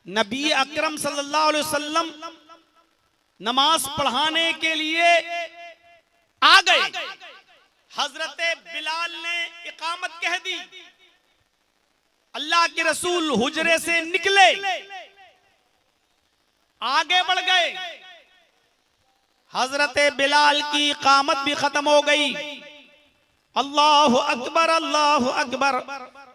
नबी अकरम सल्लल्लाहु अलैहि वसल्लम नमाज पढ़ाने के लिए आ गए। हजरत बिलाल ने इकामत कह दी। अल्लाह के रसूल हुजरे से निकले, आगे बढ़ गए। हजरत बिलाल की इकामत भी खत्म हो गई। अल्लाहु अकबर, अल्लाहु अकबर,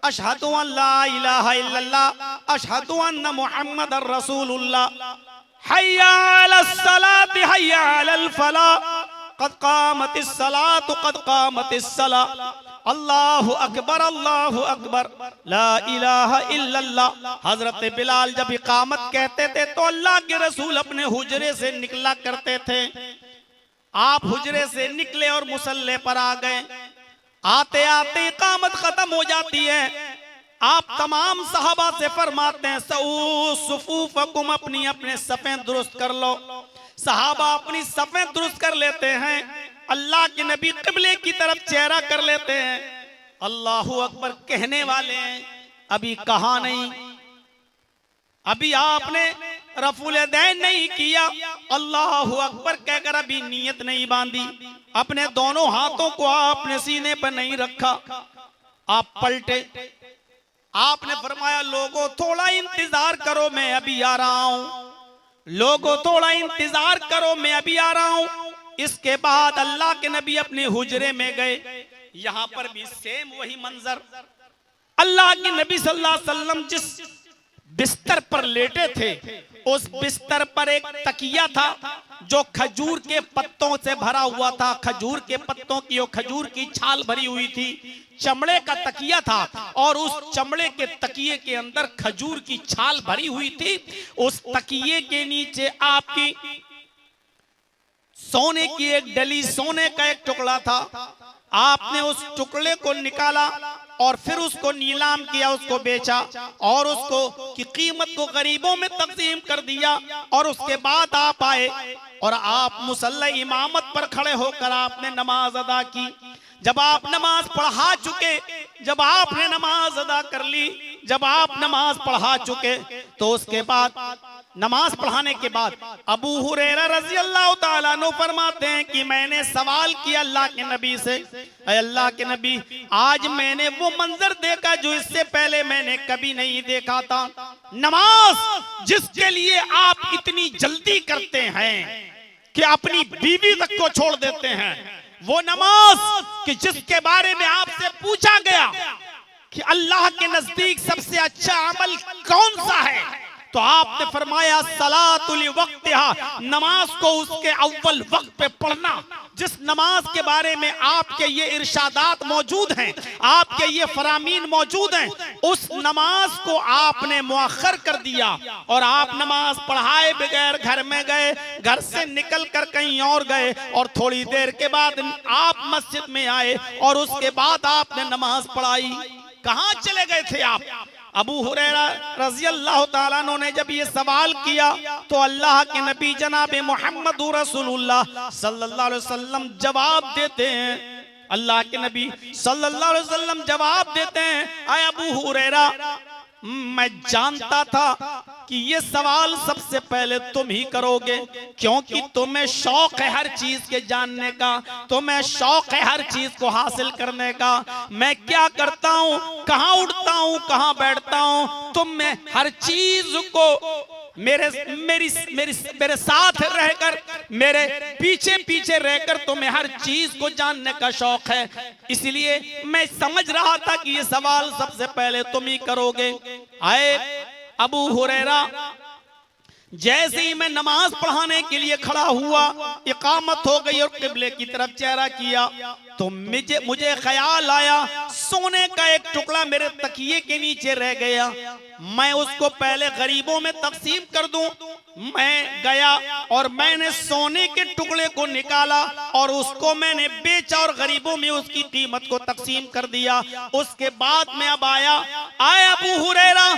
अशहदु अल्ला इलाहा इल्लल्लाह, अशहदु अन्ना मुहम्मदर रसूलुल्लाह, हय्या अलस सलात, हय्या अलल फलाह, क़द क़ामतिस सलात, क़द क़ामतिस सलाह, अल्लाहु अकबर, अल्लाहु अकबर, ला इलाहा इल्लल्लाह। हजरत बिलाल जब इकामत कहते थे तो अल्लाह के रसूल अपने हुजरे से निकला करते थे। आप हुजरे से निकले और मुसल्ले पर आ गए। आते आते इकामत खत्म हो जाती है। आप तमाम सहाबा से फरमाते हैं, सऊ सुफूफकुम, अपनी अपने सफ़ें दुरुस्त कर लो। सहाबा अपनी सफ़ें दुरुस्त कर लेते हैं। अल्लाह के नबी क़िबले की तरफ चेहरा कर लेते हैं। अल्लाहु अकबर कहने वाले हैं, अभी कहा नहीं, अभी आपने रफुल दैन नहीं किया। अल्लाहु अकबर कहकर अभी नियत नहीं बांधी। अपने दोनों हाथों को आपने सीने पर नहीं रखा। आप पलटे। आपने फरमाया, लोगों थोड़ा इंतजार करो, मैं अभी आ रहा हूं। लोगों थोड़ा इंतजार करो, मैं अभी आ रहा हूं। इसके बाद अल्लाह के नबी अपने हुजरे में गए। यहां पर भी सेम वही मंजर। अल्लाह के नबी सल्लल्लाहु अलैहि वसल्लम जिस बिस्तर पर लेटे थे, उस बिस्तर पर एक तकिया था जो खजूर के पत्तों से भरा हुआ था। खजूर के पत्तों की और खजूर की छाल भरी हुई थी। चमड़े का तकिया था और उस चमड़े के तकिए के अंदर खजूर की छाल भरी हुई थी। उस तकिए के नीचे आपकी सोने की एक डली, सोने का एक टुकड़ा था। आपने उस टुकड़े को निकाला और फिर उसको नीलाम किया, उसको बेचा और उसको की कीमत को गरीबों में तकसीम कर दिया। और उसके बाद आप आए और आप मुसल्ला इमामत पर खड़े होकर आपने नमाज अदा की। जब आप नमाज पढ़ा चुके, जब आपने नमाज अदा कर ली, जब आप नमाज पढ़ा चुके, तो उसके बाद नमाज पढ़ाने के बाद अबू हुरैरा रज़ी अल्लाह ताला अन्हु फरमाते हैं कि मैंने सवाल किया अल्लाह के नबी से, अल्लाह के नबी, आज मैंने वो मंजर देखा जो इससे पहले मैंने कभी नहीं देखा था। नमाज जिसके लिए आप इतनी जल्दी करते हैं कि अपनी बीवी तक को छोड़ देते हैं, वो नमाज कि जिसके बारे में आपसे पूछा गया कि अल्लाह के नजदीक सबसे अच्छा अमल कौन सा है, तो आपने फरमाया सलातुल वक्तिहा, नमाज को उसके अव्वल वक्त पे पढ़ना। जिस नमाज के बारे में आपके ये इरशादात मौजूद हैं, आपके ये फरामीन मौजूद हैं, उस नमाज को आपने मुअख्खर कर दिया और आप नमाज पढ़ाए बगैर घर में गए, घर से निकल कर कहीं और गए और थोड़ी देर के बाद आप मस्जिद में आए और उसके बाद आपने नमाज पढ़ाई। कहां चले गए थे आप? अबू हुरैरा रज़ी अल्लाह ताला अन्हु ने जब ये सवाल किया तो अल्लाह के नबी जनाब मोहम्मद रसूलुल्लाह सल्लल्लाहु अलैहि वसल्लम जवाब देते हैं। अल्लाह के नबी सल्लल्लाहु अलैहि वसल्लम जवाब देते हैं, आय अबू हुरैरा, मैं जानता था कि ये सवाल सबसे पहले तुम ही करोगे, क्योंकि तुम्हें शौक है हर चीज के जानने का, तुम्हें शौक है हर चीज को हासिल करने का। मैं क्या करता हूँ, कहाँ उठता हूँ, कहाँ बैठता हूँ, तुम्हें हर चीज को मेरे साथ रहकर, मेरे पीछे पीछे रहकर तुम्हें हर चीज को जानने का शौक है। इसलिए मैं समझ रहा था कि ये सवाल सबसे पहले तुम ही करोगे। आए अबू हुरैरा, जैसे ही मैं नमाज पढ़ाने के लिए खड़ा हुआ, इकामत हो गई और किबले की तरफ चेहरा किया, तो मुझे ख्याल आया सोने का एक टुकड़ा मेरे तकिए के नीचे रह गया, मैं उसको पहले गरीबों में तकसीम कर दूं। मैं गया और मैंने सोने के टुकड़े को निकाला और उसको मैंने बेचा और गरीबों में उसकी कीमत को तकसीम कर दिया। उसके बाद में अब आया, आए अबू हुरैरा,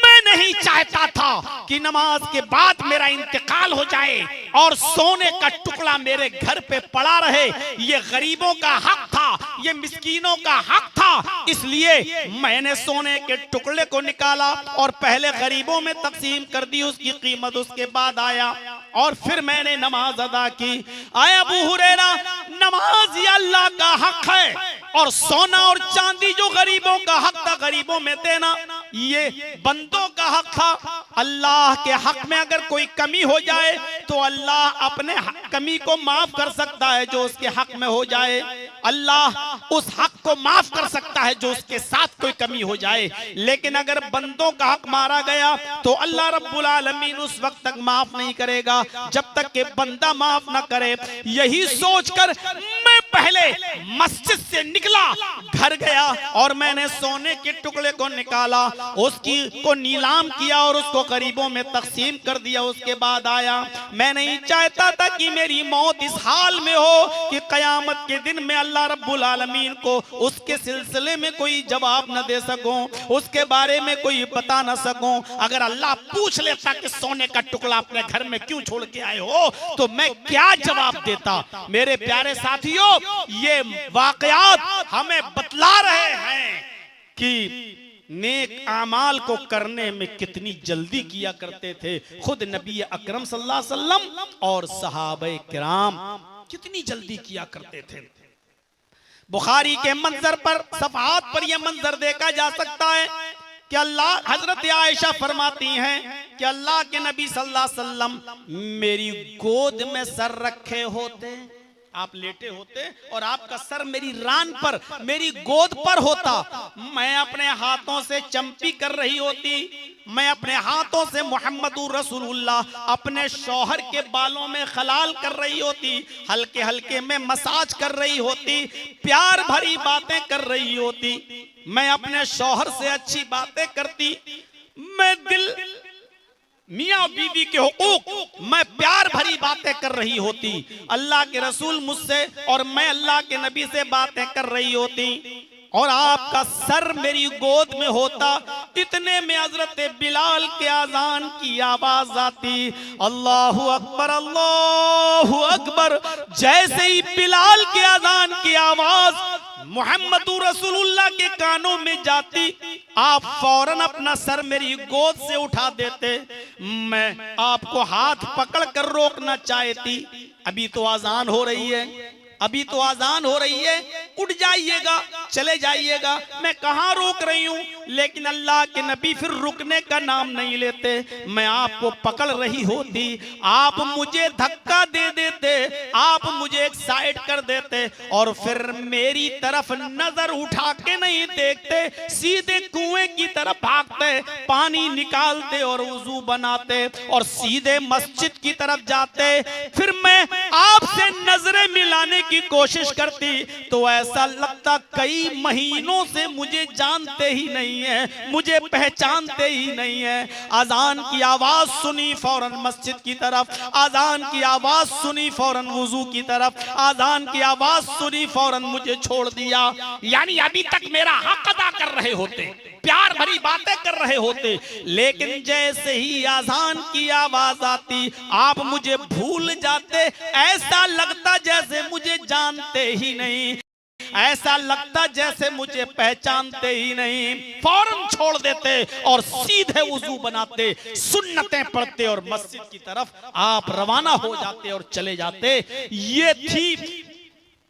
मैं नहीं चाहता था कि नमाज के बाद मेरा इंतकाल हो जाए और सोने का टुकड़ा मेरे घर पे पड़ा रहे। ये गरीबों का हक था ये मिस्कीनों का हक था, इसलिए मैंने सोने के टुकड़े को निकाला और पहले गरीबों में तकसीम कर दी उसकी कीमत। उसके बाद आया और फिर मैंने नमाज अदा की। आया अबू हुरैरा, नमाज ये अल्लाह का हक है और सोना और चांदी जो गरीबों का हक था गरीबों में देना ये बंदों का हक था। अल्लाह के हक में अगर कोई कमी हो जाए तो अल्लाह अपने कमी को माफ कर सकता है जो उसके हक में हो जाए। अल्लाह उस हक को माफ कर सकता है जो उसके साथ कोई कमी हो जाए, लेकिन अगर बंदों का हक मारा गया तो अल्लाह रब्बुल आलमीन उस वक्त तक माफ नहीं करेगा जब तक कि बंदा माफ ना करे। यही सोचकर मैं पहले मस्जिद से निकला, घर गया और मैंने सोने के टुकड़े को निकाला, उसकी को नीलाम किया और उसको गरीबों में तकसीम कर दिया। उसके बाद आया, मैं नहीं चाहता था कि मेरी मौत इस हाल में हो कि कयामत के दिन में अल्लाह रब्बुल आलमीन को उसके सिलसिले में कोई जवाब न दे सकूं, उसके बारे में कोई बता न सकूं। अगर अल्लाह पूछ लेता कि सोने का टुकड़ा अपने घर में क्यों छोड़ के आए हो तो मैं क्या जवाब देता। मेरे प्यारे साथियों, ये वाकयात हमें बतला रहे हैं कि नेक आमाल को करने में कितनी जल्दी किया करते थे खुद नबी अकरम सल्लल्लाहु अलैहि वसल्लम और सहाबे किराम, कितनी जल्दी किया करते थे। बुखारी के मंजर पर, सफहात पर यह मंजर देखा जा सकता है कि अल्लाह हजरत आयशा फरमाती हैं कि अल्लाह के नबी सल्लल्लाहु अलैहि वसल्लम मेरी गोद में सर रखे होते, आप लेटे होते और आपका सर मेरी रान पर, मेरी गोद पर होता। मैं अपने हाथों से चंपी कर रही होती, मैं अपने हाथों से मुहम्मदुर रसूलुल्लाह अपने शौहर के बालों में खलाल कर रही होती, हल्के हल्के में मसाज कर रही होती, प्यार भरी बातें कर रही होती, मैं अपने शौहर से अच्छी बातें करती, मैं दिल मियाँ बीवी के हुकूक मैं प्यार भरी बातें कर रही होती। अल्लाह के रसूल मुझसे और मैं अल्लाह के नबी से बातें कर रही होती और आपका सर मेरी गोद में होता। इतने में हजरत बिलाल के अजान की आवाज आती, अल्लाहु अकबर अल्लाहु अकबर। जैसे ही बिलाल के अजान की आवाज मुहम्मदुर रसूलुल्लाह के कानों में जाती, आप फौरन अपना सर मेरी गोद से उठा देते। मैं आपको हाथ पकड़ कर रोकना चाहती, अभी तो आजान हो रही है, अभी तो आजान हो रही है, उठ जाइएगा, चले जाइएगा, मैं कहाँ रोक रही हूँ। लेकिन अल्लाह के नबी फिर रुकने का नाम नहीं लेते। मैं आपको पकड़ रही होती, आप मुझे धक्का दे देते, आप मुझे एक साइड कर देते और फिर मेरी तरफ नजर उठा के नहीं देखते, सीधे कुएं की तरफ भागते, पानी निकालते और वुजू बनाते और सीधे मस्जिद की तरफ जाते। फिर मैं आपसे नजरें मिलाने की कोशिश करती तो ऐसा लगता कई महीनों से मुझे जानते ही नहीं है, मुझे पहचानते ही नहीं है। अजान की आवाज सुनी फौरन मस्जिद की तरफ, अजान की आवाज सुनी फौरन वुजू की तरफ, अजान की आवाज सुनी फौरन मुझे छोड़ दिया। यानी अभी तक मेरा हक अदा कर रहे होते, प्यार भरी बातें कर रहे होते, लेकिन जैसे ही अजान की आवाज आती आप मुझे भूल जाते। ऐसा लगता जैसे मुझे जानते ही नहीं, ऐसा लगता जैसे मुझे पहचानते ही नहीं। फौरन छोड़ देते और सीधे वुजू बनाते, सुन्नतें पढ़ते और मस्जिद की तरफ आप रवाना हो जाते और चले जाते। ये थी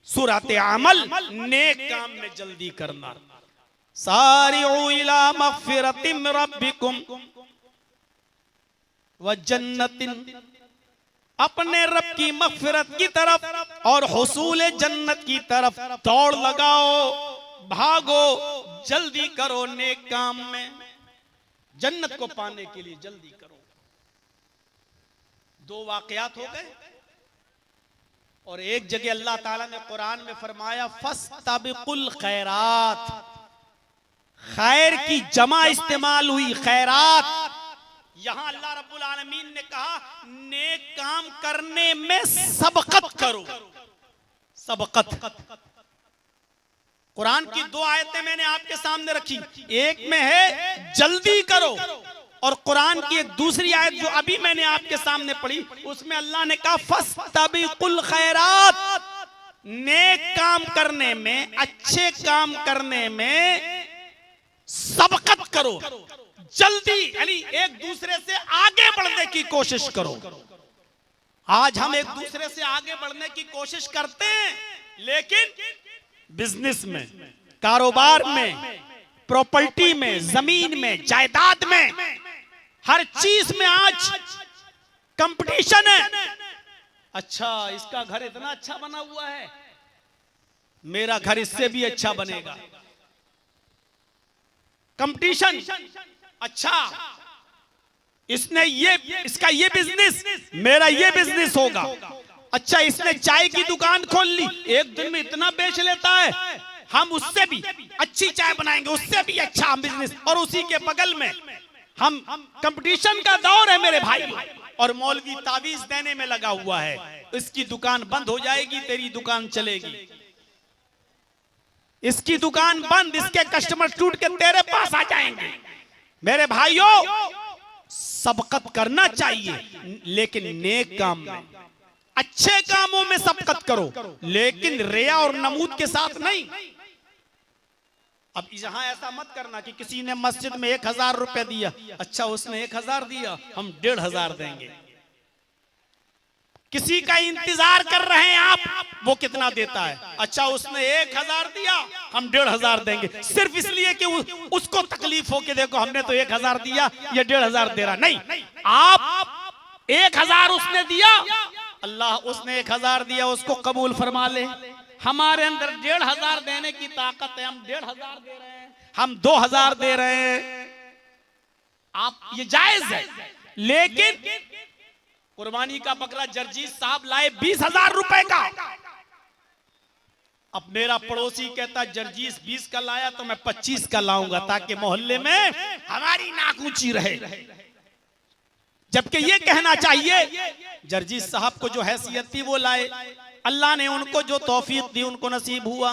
सूरत अमल, नेक काम में जल्दी करना। सारिउ इला मगफिरतिम मिन रब्बिकुम व जन्नतिन, अपने रब की मगफिरत की तरफ और हुसूल जन्नत की तरफ दौड़ लगाओ, भागो, जल्दी करो नेक काम में, जन्नत को पाने के लिए जल्दी करो। दो वाकयात हो गए और एक जगह अल्लाह ताला ने कुरान में फरमाया फस्तबिकुल खैरात, खैर की जमा इस्तेमाल हुई, खैरात। यहां अल्लाह रब्बुल आलमीन ने कहा नेक काम करने में सबकत करो, सबकत। कुरान की दो आयतें मैंने आपके सामने रखी, एक में है जल्दी करो और कुरान की एक दूसरी आयत जो अभी मैंने आपके सामने पढ़ी उसमें अल्लाह ने कहा फस्तबिकुल खैरात, नेक काम करने में, अच्छे काम करने में सबकत करो, जल्दी, यानी एक दूसरे से आगे बढ़ने की कोशिश करो। आज हम एक दूसरे से आगे बढ़ने की कोशिश करते हैं, लेकिन बिजनेस में, कारोबार में, प्रॉपर्टी में, जमीन में, जायदाद में, हर चीज में आज कंपटीशन है। अच्छा, इसका घर इतना अच्छा बना हुआ है, मेरा घर इससे भी अच्छा बनेगा। कंपटीशन। अच्छा, इसने इसका ये बिजनेस, मेरा ये बिजनेस होगा। अच्छा, इसने चाय की दुकान खोल ली, एक दिन में इतना बेच लेता है, हम उससे भी अच्छी चाय बनाएंगे, उससे भी अच्छा हम बिजनेस। और उसी के बगल में हम, कंपटीशन का दौर है मेरे भाई। और मौलवी तावीज देने में लगा हुआ है, इसकी दुकान बंद हो जाएगी, तेरी दुकान चलेगी। इसकी दुकान बंद, इसके कस्टमर टूट के तेरे पास आ जाएंगे। मेरे भाइयों, सबकत करना चाहिए, लेकिन नेक काम में, अच्छे कामों में सबकत करो, लेकिन रिया और नमूद के साथ नहीं। अब यहां ऐसा मत करना कि किसी ने मस्जिद में 1000 रुपए दिया, अच्छा उसने 1000 दिया, हम 1500 देंगे। किसी का इंतजार कर रहे हैं आप, वो कितना देता है, अच्छा उसने 1000 दिया, हम 1500 देंगे, सिर्फ इसलिए कि उसको तकलीफ हो कि देखो हमने तो 1000 दिया, ये 1500 दे रहा। नहीं, आप 1000 उसने दिया, अल्लाह उसने 1000 दिया, उसको कबूल फरमा ले। हमारे अंदर 1500 देने की ताकत है, हम 1500 दे रहे हैं, हम 2000 दे रहे हैं, आप ये जायज है। लेकिन कुर्बानी का बकरा जर्जीस साहब लाए 20,000 रुपए का। अब मेरा पड़ोसी कहता जर्जीस 20 का लाया तो मैं 25 का लाऊंगा, ताकि मोहल्ले में हमारी नाक ऊंची रहे। जबकि ये कहना चाहिए जर्जीस साहब को जो हैसियत थी वो लाए, अल्लाह ने उनको जो तौफीक दी उनको नसीब हुआ।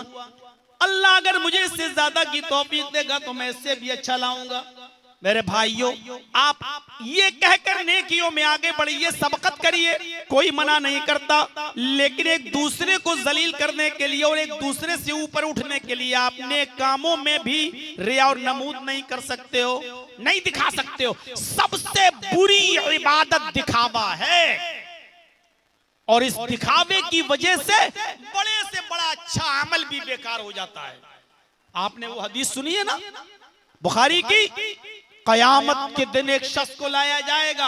अल्लाह अगर मुझे इससे ज्यादा की तौफीक देगा तो मैं इससे भी अच्छा लाऊंगा। मेरे भाइयों, आप ये कहकर नेकियों में आगे बढ़िए, सबकत करिए, कोई मना नहीं करता, लेकिन एक दूसरे को जलील करने के लिए और एक दूसरे से ऊपर उठने के लिए आपने कामों में भी रिया और नमूद नहीं कर सकते हो, नहीं दिखा सकते हो। सबसे बुरी इबादत दिखावा है, और इस दिखावे की वजह से बड़े से बड़ा अच्छा अमल भी बेकार हो जाता है। आपने वो हदीस सुनी है ना बुखारी की, कयामत के दिन एक शख्स को लाया जाएगा,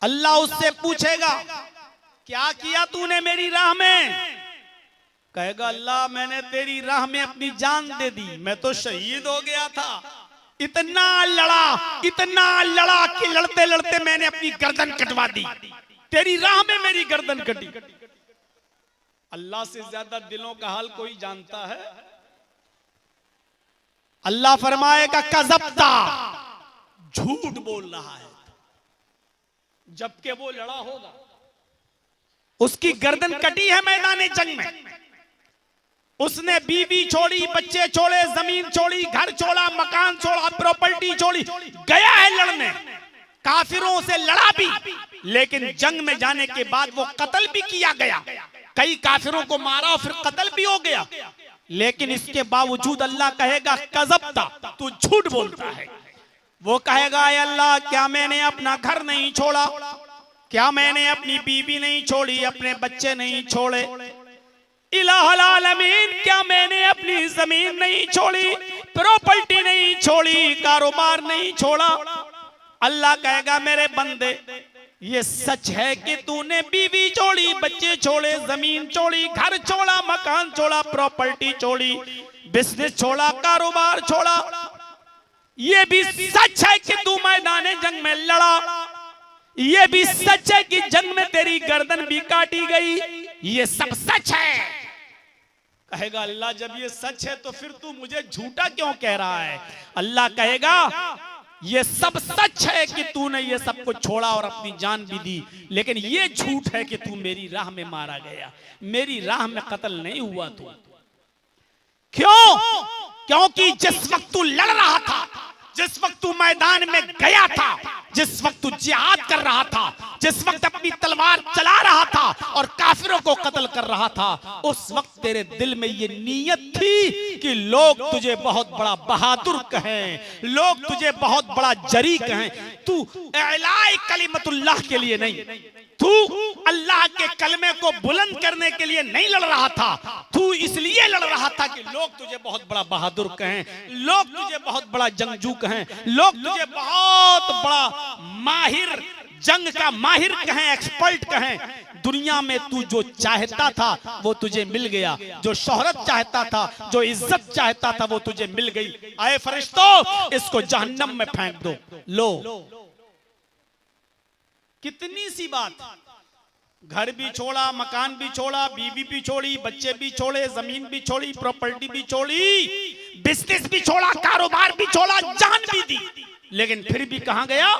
अल्लाह उससे पूछेगा क्या किया तूने मेरी राह में? कहेगा अल्लाह मैंने तेरी राह में अपनी जान दे दी, मैं तो शहीद हो गया था, इतना लड़ा कि लड़ते लड़ते मैंने अपनी गर्दन कटवा दी, तेरी राह में मेरी गर्दन कटी। अल्लाह से ज्यादा दिलों का हाल कोई जानता है? अल्लाह फरमाएगा कज़ब्ता, झूठ बोल रहा है, जबकि वो लड़ा होगा, उसकी गर्दन कटी है मैदान जंग में, उसने बीवी छोड़ी, बच्चे छोड़े, जमीन छोड़ी, घर छोड़ा, मकान छोड़ा, प्रॉपर्टी छोड़ी, गया है लड़ने, काफिरों से लड़ा भी, लेकिन जंग में जाने के बाद वो कत्ल भी किया गया, कई काफिरों को मारा और फिर कत्ल भी हो गया, लेकिन इसके बावजूद अल्लाह कहेगा कज़ब्ता, तू झूठ बोलता है। वो कहेगा अल्लाह क्या मैंने अपना घर नहीं छोड़ा, क्या मैंने अपनी बीवी नहीं छोड़ी, अपने बच्चे नहीं छोड़े, इलाहुल आलमीन क्या मैंने अपनी जमीन नहीं छोड़ी, प्रॉपर्टी नहीं छोड़ी, कारोबार नहीं छोड़ा? अल्लाह कहेगा मेरे बंदे ये सच है कि तूने बीवी छोड़ी, बच्चे छोड़े, जमीन छोड़ी, घर छोड़ा, मकान छोड़ा, प्रॉपर्टी छोड़ी, बिजनेस छोड़ा, कारोबार छोड़ा, ये भी सच है कि तू मैदान जंग में लड़ा, ये भी सच है कि जंग में तेरी गर्दन भी काटी गई, ये सब सच है। कहेगा अल्लाह जब ये सच है तो फिर तू मुझे झूठा क्यों कह रहा है? अल्लाह कहेगा ये सब सच है कि तूने ये सब कुछ छोड़ा और अपनी जान भी दी, लेकिन ये झूठ है कि तू मेरी राह में मारा गया, मेरी राह में कत्ल नहीं हुआ तू। क्यों? क्योंकि जिस वक्त तू लड़ रहा था, जिस वक्त तू मैदान में गया था, जिस वक्त तू जिहाद कर रहा था, जिस वक्त अपनी तलवार चला रहा था और काफिरों को कत्ल कर रहा था, उस वक्त तेरे दिल में ये नीयत थी कि लोग तुझे बहुत बड़ा बहादुर कहें, लोग तुझे बहुत बड़ा जरी कहें। तू एलाए कलिमतुल्लाह के लिए नहीं, तू अल्लाह के कलमे को बुलंद करने के लिए नहीं लड़ रहा था, तू इसलिए लड़ रहा था कि लोग तुझे बहुत बड़ा बहादुर कहें, लोग तुझे बहुत बड़ा जंगजू कहें, लोग तुझे बहुत बड़ा माहिर, जंग का माहिर कहें, एक्सपर्ट कहें। दुनिया में तू जो चाहता था वो तुझे मिल गया, जो शोहरत चाहता था, जो इज्जत चाहता था वो तुझे मिल गई। आए फरिश्तों, इसको जहन्नम में फेंक दो। लो, कितनी सी बात, घर भी छोड़ा, मकान भी छोड़ा, बीवी भी छोड़ी, बच्चे भी छोड़े, जमीन भी छोड़ी, प्रॉपर्टी भी छोड़ी, बिजनेस भी छोड़ा, कारोबार भी छोड़ा, जान भी दी, लेकिन फिर भी कहां गया?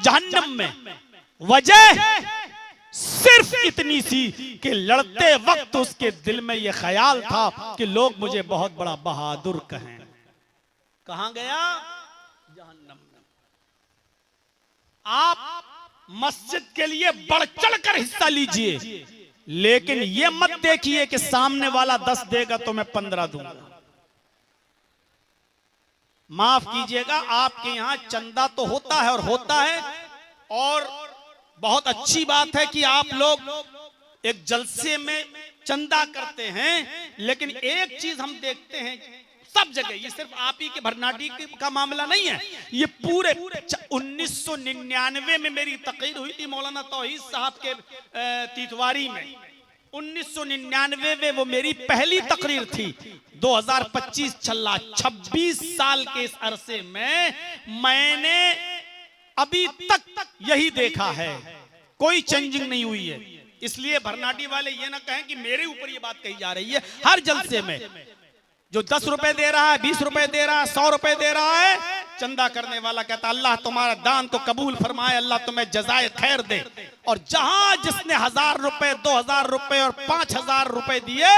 जहन्नम में। वजह सिर्फ इतनी सी कि लड़ते वक्त उसके दिल में यह ख्याल था कि लोग मुझे बहुत बड़ा बहादुर कहें। कहां गया? जहन्नम में। आप मस्जिद के लिए बढ़ चढ़ कर हिस्सा लीजिए, लेकिन यह मत देखिए कि सामने वाला 10 देगा तो मैं 15 दूंगा। माफ कीजिएगा, आपके यहां चंदा तो होता है और होता है, और बहुत अच्छी बात है कि आप लोग एक जलसे में चंदा करते हैं, लेकिन एक चीज हम देखते हैं सब जगह, ये सिर्फ आप ही के भरनाटी का मामला नहीं है, ये पूरे 1999 में मेरी तकरीर हुई थी मौलाना तौहीद साहब के तीतवारी में। 1999 में वो मेरी पहली तकरीर थी। 2025 चला, 26 साल के इस अरसे में मैंने अभी तक यही देखा है, कोई चेंजिंग नहीं हुई है। इसलिए भरनाटी वाले ये ना कहें कि मेरे ऊपर ये बात कही जा रही है। हर जलसे में जो 10 रुपए दे रहा है, 20 रुपए दे रहा है, 100 रुपए दे रहा है, चंदा करने वाला कहता अल्लाह तुम्हारा दान को कबूल फरमाए, अल्लाह तुम्हें जज़ाए खैर दे। और जहां जिसने 1000 रुपए, 2000 रुपए और 5000 रुपए दिए,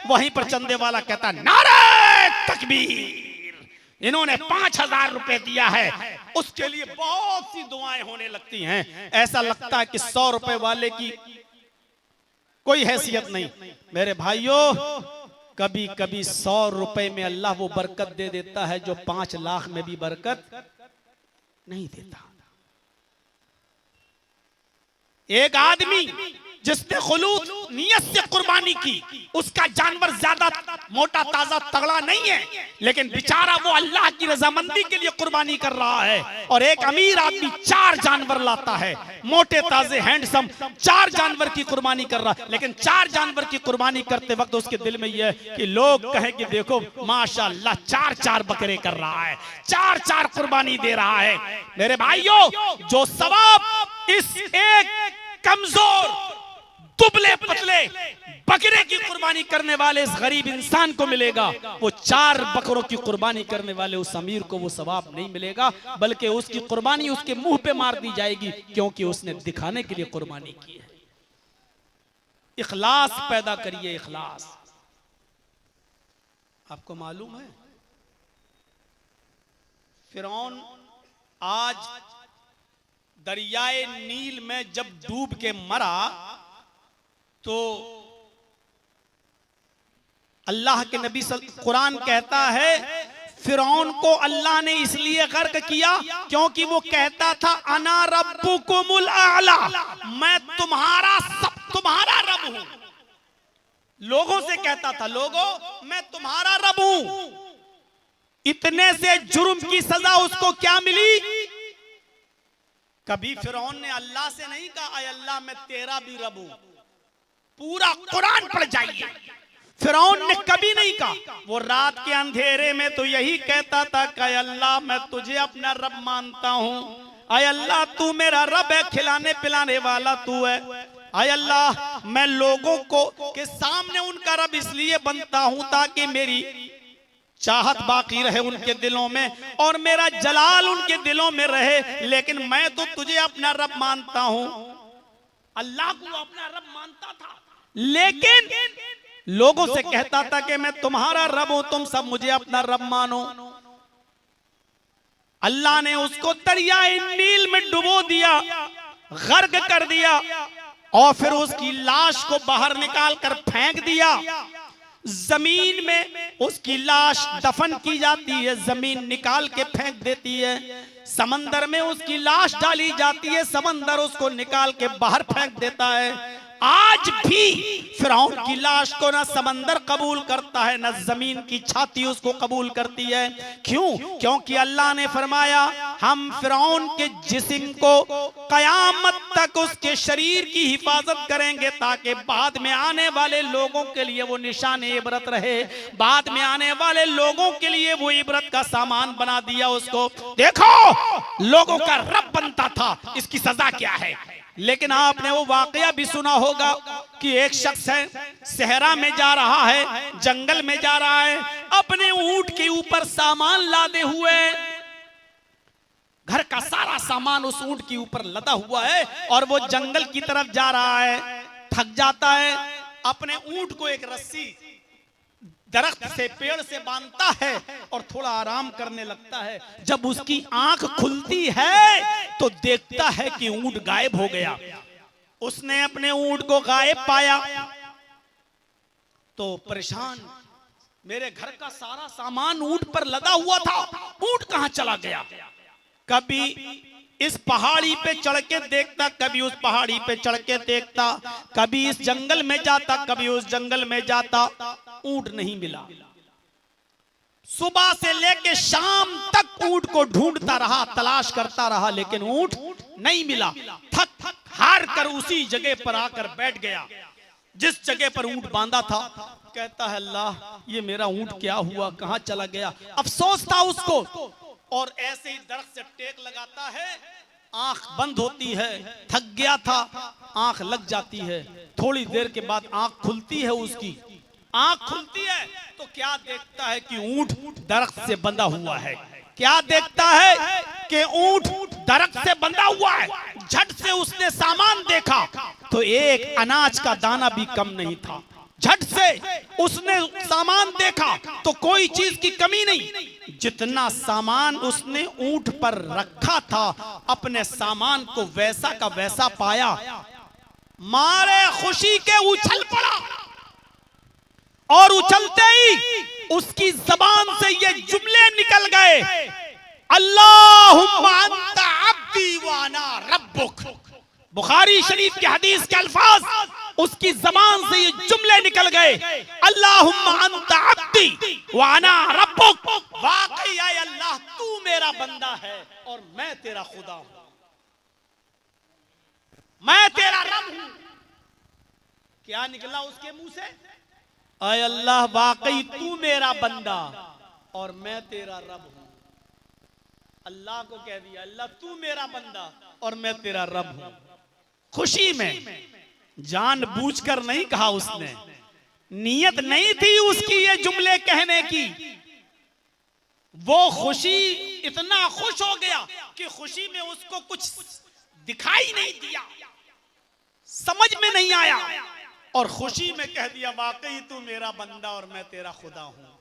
वहीं पर चंदे वाला कहता नारे तकबीर, इन्होंने 5000 रुपए दिया है, उसके लिए बहुत सी दुआएं होने लगती हैं। ऐसा लगता है कि 100 रुपए वाले की कोई हैसियत नहीं। मेरे भाइयों, कभी कभी 100 रुपए में अल्लाह वो बरकत दे देता है जो 5 लाख में भी बरकत नहीं देता। एक आदमी जिसने खुलूस नियत से कुर्बानी की, उसका जानवर ज्यादा मोटा ताजा तगड़ा नहीं है, लेकिन बेचारा वो अल्लाह की रजामंदी के लिए कुर्बानी कर रहा है। और एक अमीर आदमी 4 जानवर लाता है, मोटे ताजे हैंडसम, 4 जानवर की कुर्बानी कर रहा है, लेकिन 4 जानवर की कुर्बानी करते वक्त उसके दिल में यह कि लोग कहें कि देखो माशाअल्लाह 4-4 बकरे कर रहा है, 4-4 कुर्बानी दे रहा है। मेरे भाइयों, जो सवाब इस एक कमजोर दुबले पतले बकरे की कुर्बानी करने वाले इस गरीब इंसान को मिलेगा, वो 4 बकरों की कुर्बानी करने वाले उस अमीर को वो सवाब नहीं मिलेगा, बल्कि उसकी कुर्बानी उसके मुंह पे मार दी जाएगी, क्योंकि उसने दिखाने के लिए कुर्बानी की है। इखलास पैदा करिए, इखलास। आपको मालूम है फिरौन आज दरियाए नील में जब डूब के मरा तो अल्लाह के नबी कुरान कहता है फिरौन को अल्लाह ने इसलिए गर्क किया क्योंकि वो कहता था अना रब्बुकुमुल आला, मैं तुम्हारा रब हूं। लोगों से कहता था, लोगों मैं तुम्हारा रब हूं। इतने से जुर्म की सजा उसको क्या मिली? कभी फिरौन ने अल्लाह से नहीं कहा अय अल्लाह मैं तेरा भी रब हूं। पूरा कुरान पढ़ जाइए, फिरौन ने कभी नहीं कहा। वो रात के अंधेरे में तो यही कहता था कि अय अल्लाह मैं तुझे अपना रब मानता हूं, अय अल्लाह तू मेरा रब है, खिलाने पिलाने वाला तू है। अय अल्लाह मैं लोगों को के सामने उनका रब इसलिए बनता हूं ताकि मेरी चाहत बाकी रहे उनके दिलों में और मेरा जलाल उनके दिलों में रहे, लेकिन मैं तो तुझे अपना रब मानता हूं। अल्लाह को अपना रब मानता था, लेकिन लोगों से कहता था कि मैं तुम्हारा रब हूं, तुम सब मुझे अपना रब मानो। अल्लाह ने उसको दरियाए नील में डुबो दिया, गर्क कर दिया। और फिर उसकी लाश को बाहर निकाल कर फेंक दिया। जमीन में उसकी लाश दफन की जाती है, जमीन निकाल के फेंक देती है। समंदर में उसकी लाश डाली जाती है, समंदर उसको निकाल के बाहर फेंक देता है। आज भी फिरौन की लाश को ना समंदर कबूल करता है, ना जमीन की छाती उसको कबूल करती है। क्यों? क्योंकि अल्लाह ने फरमाया हम फिरौन के जिस्म को कयामत तक उसके शरीर की हिफाजत करेंगे, ताकि बाद में आने वाले लोगों के लिए वो निशान इबरत रहे, बाद में आने वाले लोगों के लिए वो इबरत का सामान बना दिया उसको। देखो लोगों का रब बनता था, इसकी सजा क्या है। लेकिन आपने वो वाकया भी सुना होगा कि एक शख्स है, सहरा में जा रहा है, जंगल में जा रहा है, अपने ऊंट के ऊपर सामान लादे हुए, घर का सारा सामान उस ऊंट के ऊपर लदा हुआ है और वो जंगल की तरफ जा रहा है। थक जाता है, अपने ऊंट को एक रस्सी दरख्त से, पेड़ से बांधता है और थोड़ा आराम करने लगता है। जब उसकी आंख खुलती है तो देखता है कि ऊंट गायब हो गया। उसने अपने ऊंट को गायब पाया तो परेशान, मेरे घर का सारा सामान ऊंट पर लदा हुआ था, ऊंट कहां चला गया। कभी इस पहाड़ी पे चढ़ के देखता, कभी उस पहाड़ी पे चढ़ के देखता, कभी इस जंगल में जाता, कभी उस जंगल में जाता, ऊंट नहीं मिला। सुबह से लेके शाम तक ऊंट को ढूंढता रहा, तलाश करता रहा, लेकिन ऊंट नहीं मिला। थक थक हार कर उसी जगह पर आकर बैठ गया जिस जगह पर ऊंट बांधा था। कहता है अल्लाह ये मेरा ऊंट क्या हुआ, कहां चला गया। अफसोस था उसको, और ऐसे ही दरख्त से टेक लगाता है, आंख बंद होती है, थक गया था, आंख लग जाती है। थोड़ी देर के बाद आंख खुलती है, उसकी आंख खुलती है तो क्या देखता है कि ऊंट दरख्त से बंधा हुआ है। क्या देखता है कि ऊंट दरख्त से बंधा हुआ है। झट से उसने सामान देखा तो एक अनाज का दाना भी कम नहीं था। झट से उसने सामान देखा तो कोई चीज की कमी नहीं। जितना सामान उसने ऊंट पर रखा था, अपने सामान को वैसा का वैसा पाया। मारे खुशी के उछल पड़ा और उछलते ही उसकी जबान से ये जुमले निकल गए, अल्लाहुम्मा अंता अब्दी व अना रब्बुक। बुखारी शरीफ के हदीस के अल्फाज, उसकी जबान से ये जुमले निकल गए, अल्लाहुम्मा अंता अब्दी व अना रब्बुक। वाकई है अल्लाह तू मेरा बंदा है और मैं तेरा खुदा हूं, मैं तेरा रब हूं। क्या निकला उसके मुंह से? आय अल्लाह वाकई तू मेरा बंदा और मैं तेरा रब हूं। अल्लाह को कह दिया अल्लाह तू मेरा बंदा और मैं तेरा रब हूं। खुशी में, जानबूझकर नहीं कहा उसने, नीयत नहीं थी उसकी ये जुमले कहने की। वो खुशी, इतना खुश हो गया कि खुशी में उसको कुछ दिखाई नहीं दिया, समझ में नहीं आया, और खुशी में कह दिया वाकई तू मेरा बंदा और मैं तेरा खुदा हूं।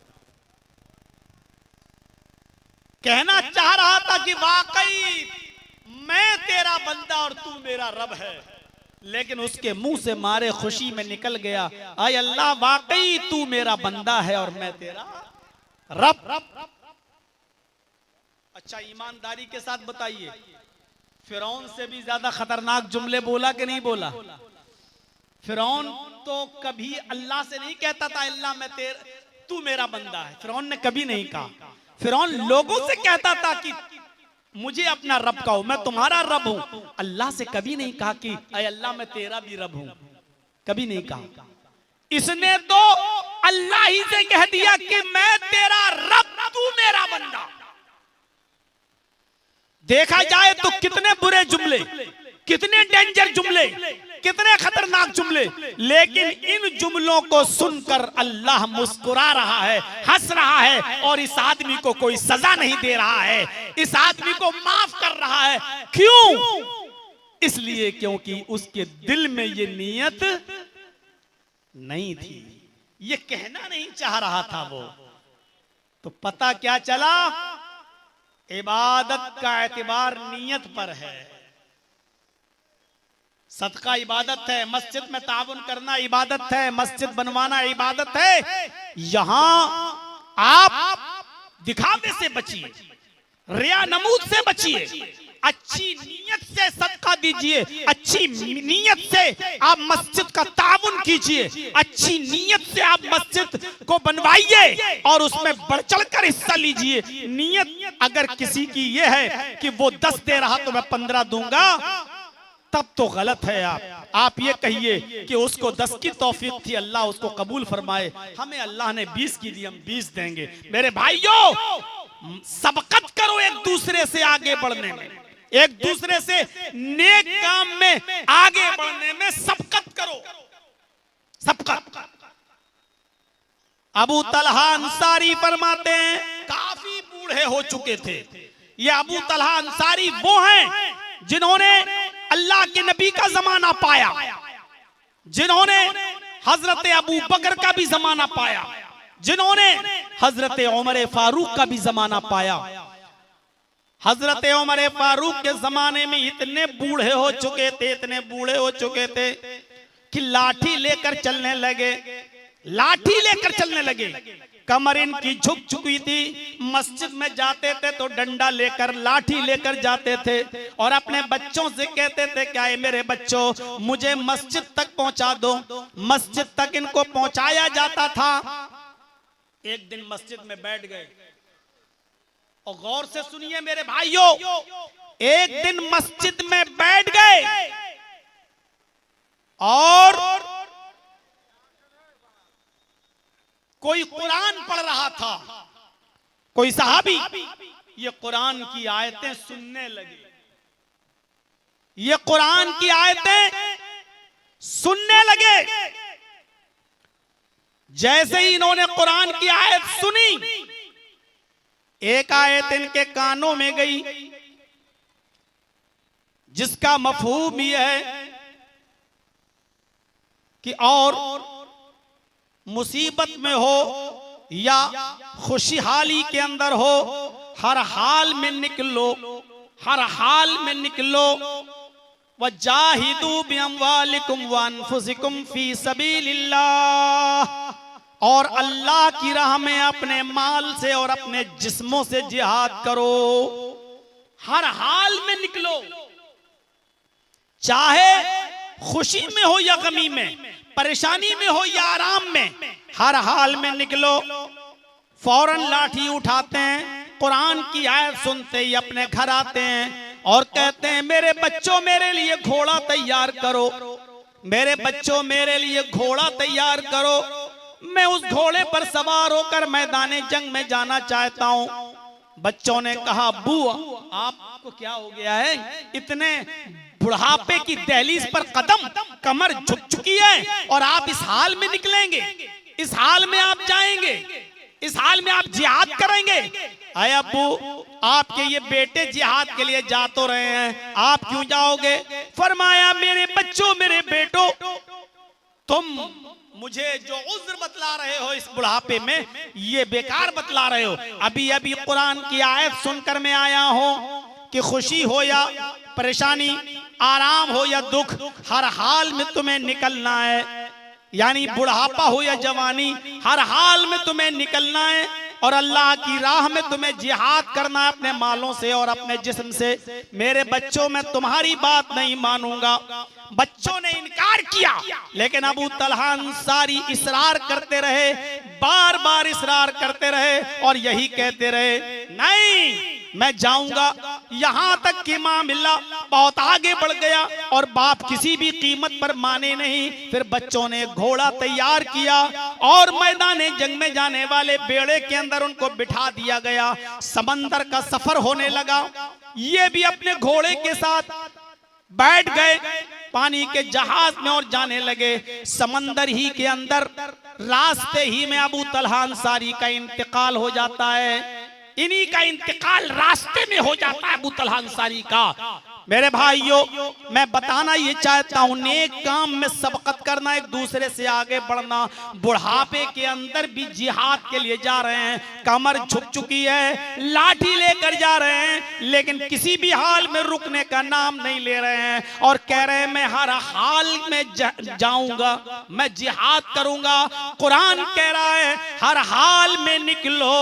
कहना चाह रहा था कि वाकई मैं तेरा बंदा और तू मेरा रब है, लेकिन उसके मुंह से मारे खुशी में निकल गया, आय अल्लाह वाकई तू मेरा बंदा है और मैं तेरा रब। अच्छा ईमानदारी के साथ बताइए, फिरौन से भी ज्यादा खतरनाक जुमले बोला कि नहीं बोला? फिरौन तो कभी अल्लाह से नहीं कहता था अल्लाह तू मेरा बंदा है, फिरौन ने कभी नहीं कहा। फिरौन लोगों से कहता था कि मुझे अपना रब कहो, मैं तुम्हारा रब हूं। अल्लाह से कभी नहीं कहा कि अय अल्लाह मैं तेरा भी रब हूं, कभी नहीं कहा। इसने तो अल्लाह ही से कह दिया कि मैं तेरा रब, तू मेरा बंदा। देखा जाए तो कितने बुरे जुमले, कितने डेंजर जुमले, कितने खतरनाक जुमले, लेकिन इन जुमलों को सुनकर अल्लाह मुस्कुरा रहा है, हंस रहा है, और इस आदमी को कोई सजा नहीं दे रहा है, इस आदमी को माफ कर रहा है। क्यों? इसलिए क्योंकि उसके दिल में ये नीयत नहीं थी, ये कहना नहीं चाह रहा था वो। तो पता क्या चला? इबादत का एतबार नीयत पर है, सदका इबादत है, मस्जिद में ताउन करना इबादत है, मस्जिद बनवाना इबादत है। यहां आप दिखावे से बचिए, रिया नमूद से बचिए, अच्छी नीयत से सदका दीजिए, अच्छी नीयत से आप मस्जिद का ताउन कीजिए, अच्छी नीयत से आप मस्जिद को बनवाइए और उसमें बढ़ चढ़कर हिस्सा लीजिए। नीयत अगर किसी की ये है कि वो 10 दे रहा तो मैं 15 दूंगा, तब तो गलत है। आप ये कहिए कि उसको 10 की तौफीक थी, अल्लाह उसको कबूल फरमाए, हमें अल्लाह ने 20 की दी, हम 20 देंगे। मेरे भाइयों, सबकत करो एक दूसरे से आगे बढ़ने में, एक दूसरे से नेक काम में आगे बढ़ने में सबकत करो, सबकत। अबू तलहा अंसारी फरमाते हैं, काफी बूढ़े हो चुके थे। ये अबू तलहा अंसारी वो हैं जिन्होंने अल्लाह के नबी का जमाना पाया, जिन्होंने हजरत अबू बकर का भी जमाना पाया, जिन्होंने हजरत उमर फारूक का भी जमाना पाया। हजरत उमर फारूक के जमाने में इतने बूढ़े हो चुके थे, इतने बूढ़े हो चुके थे कि लाठी लेकर चलने लगे, लाठी लेकर चलने लगे। कमर इनकी झुक चुकी थी, मस्जिद में जाते थे तो डंडा लेकर, लाठी लेकर जाते थे और अपने बच्चों से कहते थे, क्या है मेरे बच्चों, मुझे मस्जिद तक पहुंचा दो। मस्जिद तक इनको पहुंचाया जाता था। एक दिन मस्जिद में बैठ गए, और गौर से सुनिए मेरे भाइयों, एक दिन मस्जिद में बैठ गए और कोई कुरान पढ़ रहा था, कोई सहाबी ये कुरान की आयतें सुनने लगे, ये कुरान की आयतें सुनने लगे। जैसे ही इन्होंने कुरान की आयत सुनी, एक आयत इनके कानों में गई जिसका मफहूम यह है कि और मुसीबत में हो या खुशहाली के अंदर हो, हर हाल में निकलो, हर हाल में निकलो। वजाहिदू बिअमवालिकुम व अनफुसिकुम फी सबीलिल्लाह, और अल्लाह की राह में अपने माल से और अपने जिस्मों से जिहाद करो। हर हाल में निकलो, चाहे खुशी में हो या गमी में, परेशानी में हो या आराम में, हर हाल में निकलो। फौरन लाठी उठाते हैं, कुरान की आयत सुनते ही अपने घर आते हैं और कहते हैं, मेरे बच्चों मेरे लिए घोड़ा तैयार करो, मेरे बच्चों मेरे लिए घोड़ा तैयार करो, मैं उस घोड़े पर सवार होकर मैदाने जंग में जाना चाहता हूं। बच्चों ने कहा, बुआ आपको क्या हो गया है, इतने बुढ़ापे की दहलीज पर कदम, कमर झुक चुकी है और आप इस हाल में निकलेंगे, इस हाल में आप जाएंगे, इस हाल में आप जिहाद करेंगे। अरे अब्बू, आपके ये बेटे जिहाद के लिए जा तो रहे हैं, आप क्यों जाओगे? फरमाया, मेरे बच्चों मेरे बेटों, तुम मुझे जो उज्र बतला रहे हो इस बुढ़ापे में, ये बेकार बतला रहे हो। अभी अभी कुरान की आयत सुनकर मैं आया हूं कि खुशी हो या परेशानी, आराम हो या दुख, हर हाल में तुम्हें निकलना है, यानी बुढ़ापा हो या जवानी, हर हाल में तुम्हें निकलना है और अल्लाह की राह में तुम्हें जिहाद करना है अपने मालों से और अपने जिस्म से। मेरे बच्चों, मैं तुम्हारी बात नहीं मानूंगा। बच्चों ने इनकार किया, लेकिन अबू तलहा अंसारी इसरार करते रहे, बार बार इसरार करते रहे और यही कहते रहे, नहीं मैं जाऊंगा। यहां तक कि मामला बहुत आगे बढ़ गया और बाप किसी भी कीमत पर माने नहीं। फिर बच्चों ने घोड़ा तैयार किया और मैदाने जंग में जाने वाले बेड़े के अंदर उनको बिठा दिया गया। समंदर का सफर होने लगा, ये भी अपने घोड़े के साथ बैठ गए पानी के जहाज में और जाने लगे। समंदर ही के अंदर रास्ते ही में अबू तलहा अंसारी का इंतकाल हो जाता है। इन्हीं का इंतकाल रास्ते में हो जाता है अबू तलहा अंसारी का। मेरे भाइयों, मैं बताना ये चाहता हूं, नेक काम में सबकत करना, एक दूसरे से आगे बढ़ना। बुढ़ापे के अंदर भी जिहाद के लिए जा रहे हैं, कमर झुक चुकी है, लाठी लेकर जा रहे हैं, लेकिन किसी भी हाल में रुकने का नाम नहीं ले रहे हैं और कह रहे हैं मैं हर हाल में जाऊंगा, मैं जिहाद करूंगा। कुरान कह रहा है हर हाल में निकलो,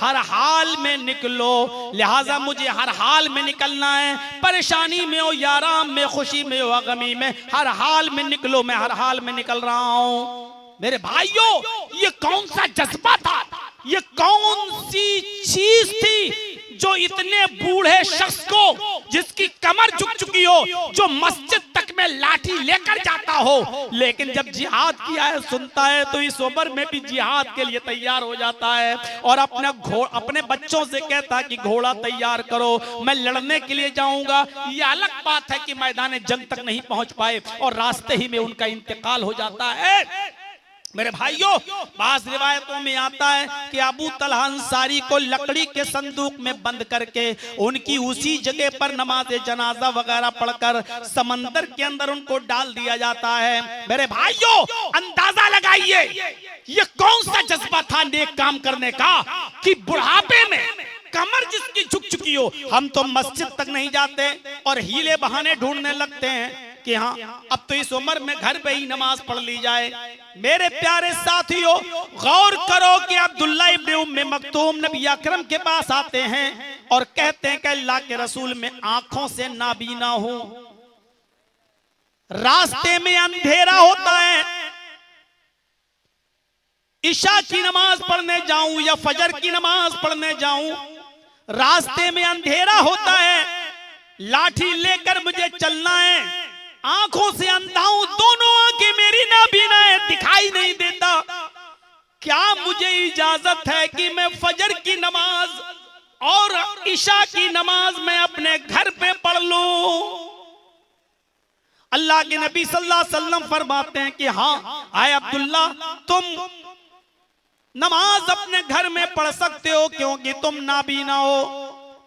हर हाल में निकलो। लिहाजा मुझे हर हाल में निकलना है, परेशानी में हो या आराम में, खुशी में हो या गमी में, हर हाल में निकलो। मैं हर हाल में निकल रहा हूं। मेरे भाइयों, ये कौन सा जज्बा था, ये कौन सी चीज थी जो इतने बूढ़े शख्स को, जिसकी कमर झुक चुकी हो, जो मस्जिद तक में लाठी लेकर जाता हो, लेकिन जब जिहाद किया है सुनता है तो इस उम्र में भी जिहाद के लिए तैयार हो जाता है और अपने बच्चों से कहता है कि घोड़ा तैयार करो, मैं लड़ने के लिए जाऊंगा। ये अलग बात है कि मैदान जंग तक नहीं पहुंच पाए और रास्ते ही में उनका इंतकाल हो जाता है। मेरे भाइयों, बाज़ रिवायतों में आता है कि अबू तलहा अंसारी को लकड़ी के संदूक में बंद करके उनकी उसी जगह पर नमाज जनाजा वगैरह पढ़कर समंदर के अंदर उनको डाल दिया जाता है। मेरे भाइयों, अंदाजा लगाइए ये कौन सा जज्बा था नेक काम करने का कि बुढ़ापे में कमर जिसकी झुक चुकी हो, हम तो मस्जिद तक नहीं जाते और हीले बहाने ढूंढने लगते हैं कि हाँ अब तो इस उम्र में घर पे ही नमाज पढ़ ली जाए। मेरे प्यारे साथियों, गौर करो कि अब्दुल्ला इब्न उम्मे मक्तूम नबी अकरम के पास आते हैं और कहते हैं कि अल्लाह के रसूल में आंखों से नाबीना हूं, रास्ते में अंधेरा होता है, इशा की नमाज पढ़ने जाऊं या फजर की नमाज पढ़ने जाऊं, रास्ते में अंधेरा होता है, लाठी लेकर मुझे चलना है, आंखों से अंधा हूं, दोनों आंखें मेरी नाबीना है, दिखाई नहीं देता। क्या मुझे इजाजत है कि मैं फजर की नमाज और इशा की नमाज मैं अपने घर पे पढ़ लूं? अल्लाह के नबी सल्लल्लाहु अलैहि वसल्लम फरमाते हैं कि हाँ, आए अब्दुल्ला, तुम नमाज अपने घर में पढ़ सकते हो क्योंकि तुम नाबीना हो,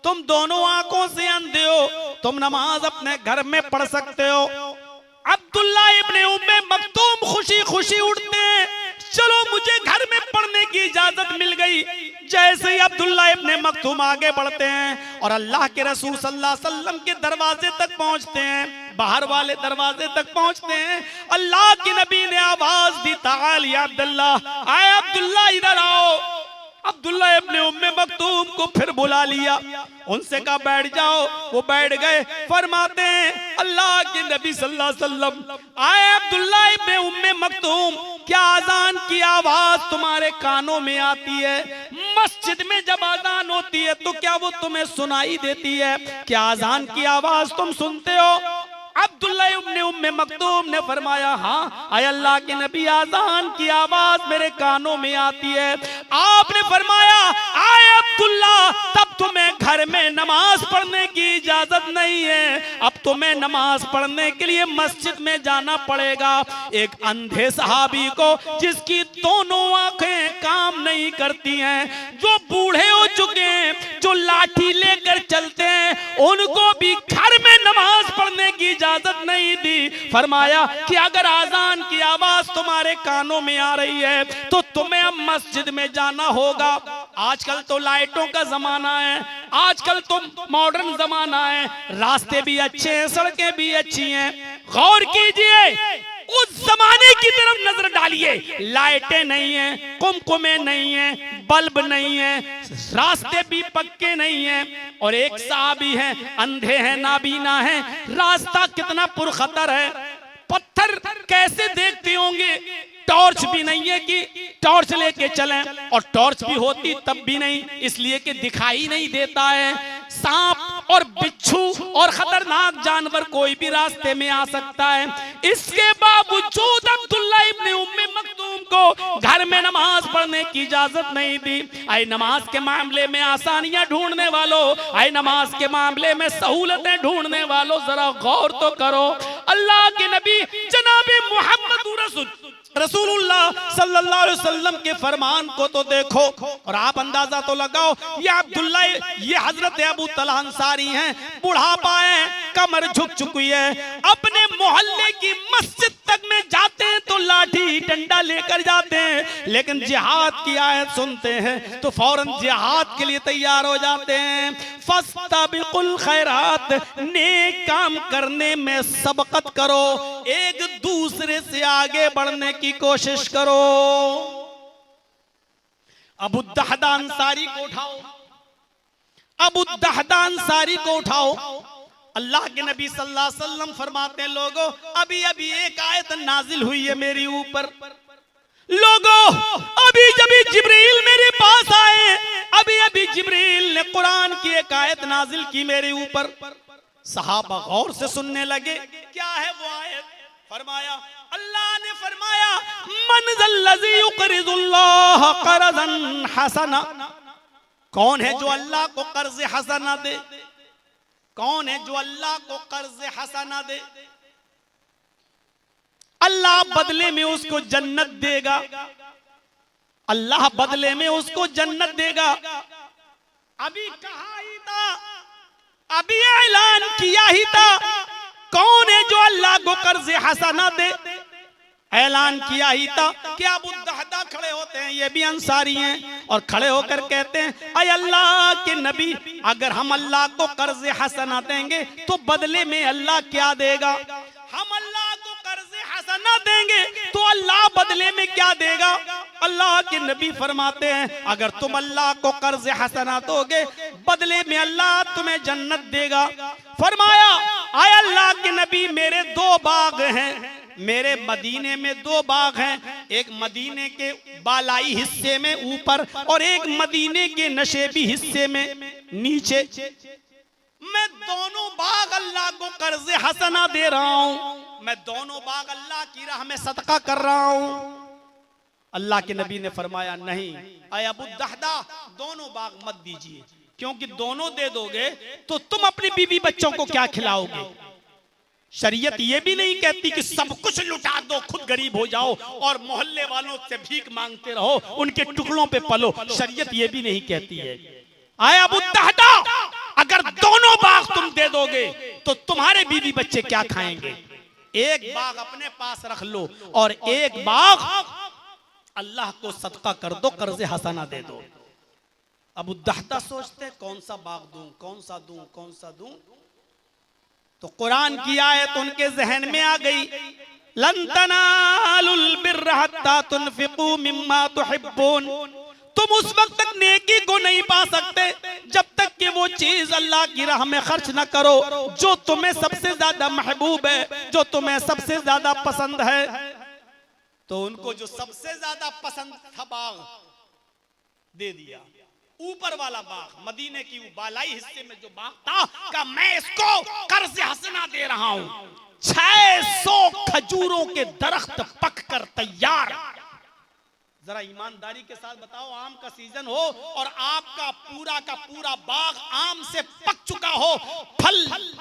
तुम दोनों आंखों से अंधे हो, तुम नमाज अपने घर में पढ़ सकते हो। अब्दुल्ला इब्ने उम्मे मक्तूम खुशी खुशी उठते हैं, चलो मुझे घर में पढ़ने की इजाजत मिल गई। जैसे ही अब्दुल्ला इब्ने मक्तूम आगे बढ़ते हैं और अल्लाह के रसूल सल्लल्लाहु अलैहि वसल्लम के दरवाजे तक पहुंचते हैं, बाहर वाले दरवाजे तक पहुंचते हैं, अल्लाह के नबी ने आवाज दी, ताल या अब्दुल्ला, आए अब्दुल्ला इधर आओ। अब्दुल्ला इब्ने उम्मे मक्तूम को फिर बुला लिया, उनसे कहा बैठ जाओ, वो बैठ गए। फरमाते हैं अल्लाह के नबी सल्लल्लाहु अलैहि वसल्लम, आए अब्दुल्ला इब्ने उम्मे मक्तूम, क्या अजान की आवाज तुम्हारे कानों में आती है? मस्जिद में जब अजान होती है तो क्या वो तुम्हें सुनाई देती है? क्या अजान की आवाज तुम सुनते हो? अब्दुल्ला इब्ने उम्मे मक्तूम ने फरमाया हाँ, आए अल्लाह के नबी, आजान की आवाज मेरे कानों में आती है। आपने फरमाया आए अब्दुल्ला, तब तुम्हें घर में नमाज पढ़ने की इजाजत नहीं है, अब तुम्हें नमाज पढ़ने के लिए मस्जिद में जाना पड़ेगा। एक अंधे सहाबी को जिसकी दोनों आंखें काम नहीं करती हैं, जो बूढ़े हो चुके हैं, जो लाठी लेकर चलते हैं, उनको भी घर में नमाज पढ़ने की इजाजत नहीं दी। फरमाया कि अगर आजान की आवाज तुम्हारे कानों में आ रही है तो तुम्हें अब मस्जिद में जाना होगा। आजकल तो लाइटों का जमाना है, आजकल तो मॉडर्न जमाना है, रास्ते भी अच्छे हैं, सड़कें भी अच्छी हैं। गौर कीजिए, उस जमाने की तरफ नजर डालिए, लाइटें नहीं है, कुमकुमे नहीं है, बल्ब नहीं है, रास्ते भी पक्के नहीं है, और एक साहबी है, अंधे हैं, नाबीना है, रास्ता कितना पुरखतर है, पत्थर कैसे देखते होंगे, टॉर्च भी नहीं है कि टॉर्च लेके चलें, और टॉर्च भी होती तब भी नहीं, इसलिए कि दिखाई नहीं देता है। सांप और बिच्छू और खतरनाक जानवर कोई भी रास्ते में आ सकता है। इसके बावजूद अब्दुल्ला इब्ने उम्मे मक्तूम को घर में नमाज पढ़ने की इजाजत नहीं दी। आए नमाज के मामले में आसानियां ढूंढने वालों, आए नमाज के मामले में सहूलतें ढूंढने वालों, जरा गौर तो करो। अल्लाह के नबी जनाबे मुहम्मदुर रसूलुल्लाह सल्लल्लाहु अलैहि वसल्लम के फरमान को तो देखो और आप अंदाजा तो लगाओ। ये अब्दुल्ला, ये हजरत अबू तलहा अंसारी हैं, बुढ़ापा है, कमर झुक चुकी है, अपने मोहल्ले की मस्जिद तक में जाते हैं तो लाठी डंडा लेकर जाते हैं, लेकिन जिहाद की आयत सुनते हैं तो फौरन जिहाद के लिए तैयार हो जाते हैं। फस्तबिकुल खैरात, नेक काम करने में सबकत करो, एक दूसरे से आगे बढ़ने की कोशिश करो। अबू दहदा अंसारी को उठाओ, अबू दहदा अंसारी को उठाओ। अल्लाह के नबी सल्लल्लाहु अलैहि वसल्लम फरमाते हैं, लोगों अभी अभी एक आयत नाजिल हुई है मेरी ऊपर, लोगों अभी जब जिब्रील मेरे पास आए, अभी अभी जिब्रील ने कुरान की एक आयत नाजिल की मेरे ऊपर। सहाबा गौर से सुनने लगे, क्या है वो आयत? फरमाया, अल्लाह ने फरमाया, मन ज़ल्लज़ी युक़रिज़ुल्लाह क़रज़न हसना, कौन है जो अल्लाह को कर्ज हसना दे? कौन है जो अल्लाह को कर्ज हसना दे? अल्लाह बदले में उसको जन्नत देगा, अल्लाह बदले में उसको जन्नत देगा। अभी कहा ही था, अभी ऐलान किया ही था, कौन है जो अल्लाह को कर्ज हसना दे? ऐलान किया ही था कि अबू दहदा खड़े होते हैं, ये भी अंसारी हैं, और खड़े होकर कहते हैं, अय अल्लाह के नबी, अगर हम अल्लाह को कर्ज हसना देंगे तो बदले में अल्लाह क्या देगा? हम अल्लाह को कर्ज हसना देंगे तो अल्लाह बदले में क्या देगा? अल्लाह के नबी फरमाते हैं, अगर तुम अल्लाह को कर्ज हसना दोगे बदले में अल्लाह तुम्हें जन्नत देगा। फरमाया, आय अल्लाह के नबी, मेरे दो बाग हैं, मेरे मदीने में दो बाग हैं, एक मदीने के बालाई हिस्से में ऊपर और एक मदीने के नशेबी हिस्से में नीचे। मैं दोनों बाग अल्लाह को कर्ज हसना दे रहा हूं, मैं दोनों बाग अल्लाह की राह में सदका कर रहा हूं। अल्लाह के नबी ने फरमाया, नहीं आय अबू दहदा, दोनों बाग मत दीजिए, क्योंकि दोनों दे दोगे तो तुम अपनी बीवी बच्चों को क्या खिलाओगे? शरीयत ये भी नहीं कहती कि सब कुछ लुटा दो, खुद गरीब हो जाओ और मोहल्ले वालों से भीख मांगते रहो, उनके टुकड़ों पे पलो। शरीयत ये भी नहीं कहती है। आए अबू दहदा, अगर दोनों बाग तुम दे दोगे तो तुम्हारे बीवी बच्चे क्या खाएंगे? एक बाग अपने पास रख लो और एक बाग अल्लाह को सदका कर दो, कर्ज हसना दे दो। अबू दहदा सोचते, कौन सा बाग दूं, कौन सा दूं, कौन सा दूं? तो कुरान की आयत उनके जहन में आ गई, लन तनालुल बिर्र हत्ता तुनफिकू मिम्मा तुहिब्बून, तुम उस वक्त तक नेकी को नहीं पा सकते जब तक कि वो चीज अल्लाह की राह में खर्च न करो जो तुम्हें सबसे ज्यादा महबूब है, जो तुम्हें सबसे ज्यादा पसंद है। तो उनको जो सबसे ज्यादा पसंद था बाग दे दिया, ऊपर वाला बाग, मदीने की बालाई हिस्से में जो बाग था, का मैं इसको कर्ज हसना दे रहा हूं। 600 खजूरों के दरख्त पक कर तैयार। जरा ईमानदारी के साथ बताओ, आम का सीजन हो और आपका पूरा बाग आम से पक चुका हो, फल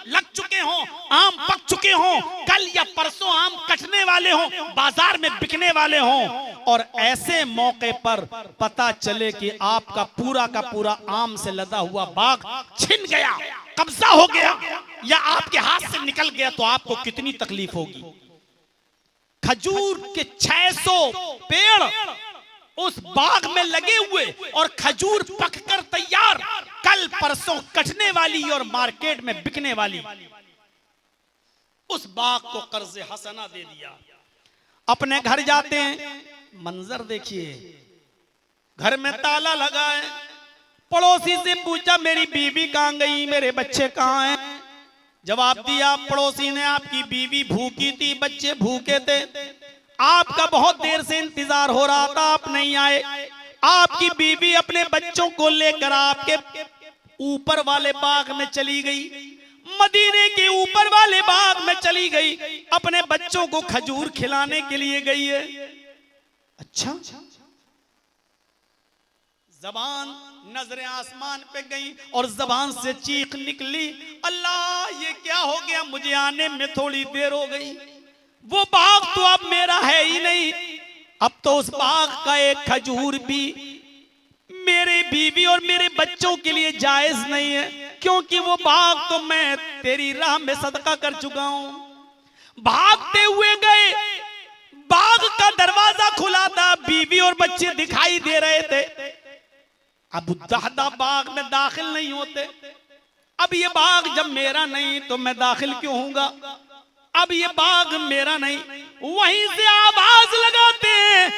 लग चुके हो, आम पक चुके हो, कल या परसों आम कटने वाले हो, बाजार में बिकने वाले हो, और ऐसे मौके पर पता चले कि आपका पूरा आम से लदा हुआ बाग छिन गया, कब्जा हो गया या आपके हाथ से निकल गया, तो आपको कितनी तकलीफ होगी। खजूर के 600 पेड़ उस बाग में लगे हुए और खजूर पककर तैयार, कल परसों कटने वाली और मार्केट में बिकने वाली, उस बाग को कर्ज हसना दे दिया। अपने घर जाते हैं, मंजर देखिए, घर में ताला लगा है, पड़ोसी से पूछा मेरी बीवी कहां गई, मेरे बच्चे कहां हैं? जवाब दिया, पड़ोसी ने आपकी बीवी भूखी थी, बच्चे भूखे थे, आपका बहुत देर से इंतजार हो रहा था, आप नहीं आए। आपकी बीवी अपने बच्चों को लेकर आपके ऊपर वाले बाग में चली गई, मदीने के ऊपर वाले बाग में चली गई, अपने बच्चों को खजूर खिलाने के लिए गई है। अच्छा, जबान नजरें आसमान पे गई और जबान से चीख निकली, अल्लाह ये क्या हो गया, मुझे आने में थोड़ी देर हो गई। वो बाग तो अब मेरा है ही नहीं, अब तो उस बाग का एक खजूर भी मेरे बीवी और मेरे बच्चों के लिए जायज नहीं है, क्योंकि वो बाग तो मैं तेरी राह में सदका कर चुका हूं। भागते हुए गए, बाग का दरवाजा खुला था, बीवी और बच्चे दिखाई दे रहे थे। अब दादा बाग में दाखिल नहीं होते। अब ये बाग जब मेरा नहीं तो मैं दाखिल क्यों होऊंगा? अब ये बाग मेरा नहीं। वहीं से आवाज लगाते हैं,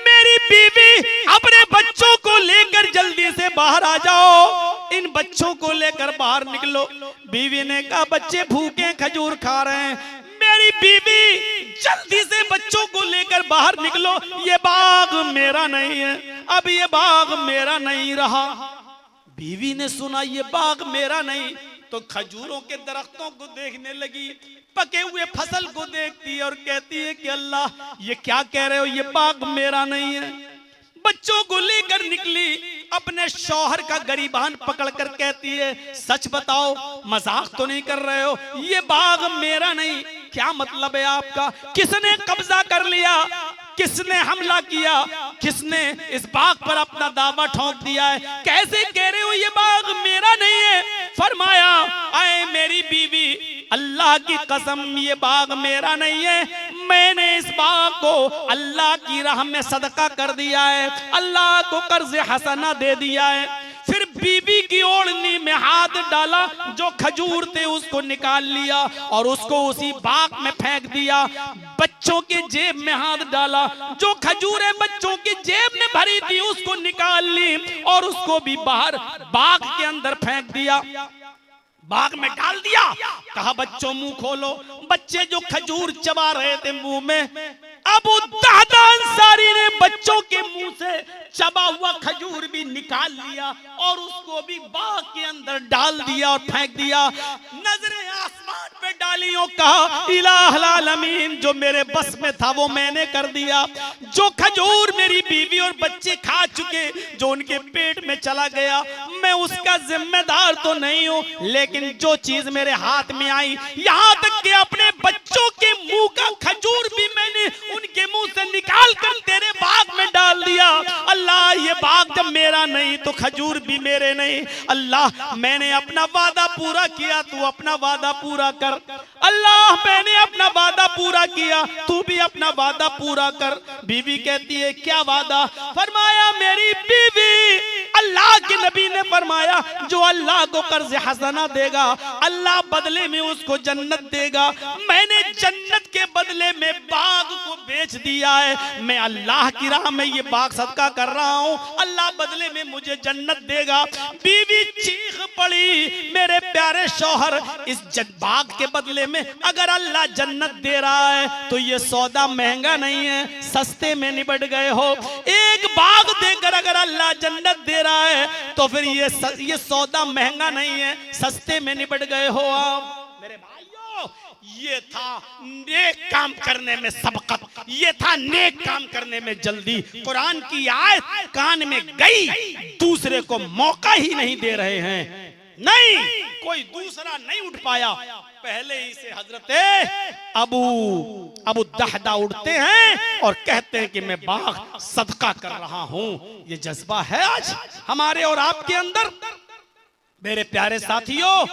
मेरी बीवी अपने बच्चों को लेकर जल्दी से बाहर आ जाओ, इन बच्चों को लेकर बाहर निकलो। बीवी ने कहा बच्चे भूखे खजूर खा रहे हैं। मेरी बीवी जल्दी से बच्चों को लेकर बाहर निकलो, ये बाग मेरा नहीं है, अब ये बाग मेरा नहीं रहा। बीवी ने सुना ये बाग मेरा नहीं तो खजूरों के दरख्तों को देखने लगी, पके हुए फसल को देखती है और कहती है कि अल्लाह ये क्या कह रहे हो, ये बाग मेरा नहीं है। बच्चों को लेकर निकली, अपने शौहर का गरीबान पकड़कर कहती है सच बताओ, मजाक तो नहीं कर रहे हो, ये बाग मेरा नहीं। क्या मतलब है आपका? किसने कब्जा कर लिया, किसने हमला किया, किसने इस बाग पर अपना दावा ठोक दिया है? कैसे कह रहे हो ये बाग मेरा नहीं है? फरमाया आए मेरी बीवी, अल्लाह की कसम ये बाग मेरा नहीं है, मैंने इस बाग को अल्लाह की राह में सदका कर दिया है, अल्लाह को कर्ज हसना दे दिया है। फिर बीवी की ओढ़नी में हाथ डाला, जो खजूर थे उसको निकाल लिया और उसको उसी बाग में फेंक दिया। बच्चों के जेब में हाथ डाला, जो खजूरें बच्चों की जेब में भरी थी उसको निकाल ली और उसको भी बाहर बाग के अंदर फेंक दिया, बाग में डाल दिया। कहा बच्चों मुंह खोलो। बच्चे जो खजूर चबा रहे थे मुंह में, अबू दहदा अंसारी ने बच्चों के मुंह से चबा हुआ खजूर भी निकाल लिया और उसको भी बाग के अंदर डाल दिया और फेंक दिया। नजरें आसमान पे डाली और कहा इलाहुल आलमीन, जो मेरे बस में था वो मैंने कर दिया। जो खजूर मेरी बीवी और बच्चे खा चुके, जो उनके पेट में चला गया, मैं उसका जिम्मेदार तो नहीं हूं, लेकिन जो चीज मेरे हाथ में आई, यहां तक कि अपने बच्चों के मुंह का खजूर भी मैंने उनके मुंह से निकाल कर तेरे बाग में डाल दिया। अल्लाह ये बाग जब मेरा नहीं तो खजूर भी मेरे नहीं। अल्लाह मैंने अपना वादा पूरा किया, तू अपना वादा पूरा कर। अल्लाह मैंने अपना वादा पूरा किया, तू भी अपना वादा पूरा कर। बीवी कहती है क्या वादा? फरमाया मेरी बीवी, अल्लाह के नबी ने फरमाया जो अल्लाह को कर्ज हसना देगा, अल्लाह बदले में उसको जन्नत देगा। मैंने जन्नत के बदले में बाग को बेच दिया है, मैं अल्लाह की राह में ये बाग सदका कर रहा हूँ, अल्लाह बदले में मुझे जन्नत देगा। बीवी चीख पड़ी, मेरे प्यारे शौहर, इस बाग के बदले में अगर अल्लाह जन्नत दे रहा है तो ये सौदा महंगा नहीं है, सस्ते में निबट गए हो। एक बाग देकर अगर अल्लाह जन्नत दे रहा है तो फिर ये सौदा महंगा नहीं है, सस्ते में निबट गए हो आप। मेरे भाइयों, ये था नेक काम करने में सबकत, ये था नेक काम करने में जल्दी। कुरान की आयत कान में गई, दूसरे को मौका ही नहीं दे रहे हैं। नहीं, कोई दूसरा नहीं उठ पाया, पहले ही से हजरत अबू दहदा उठते हैं और कहते हैं कि मैं बाग सदका कर रहा हूं। ये जज्बा है आज हमारे और आपके अंदर। मेरे प्यारे साथियों,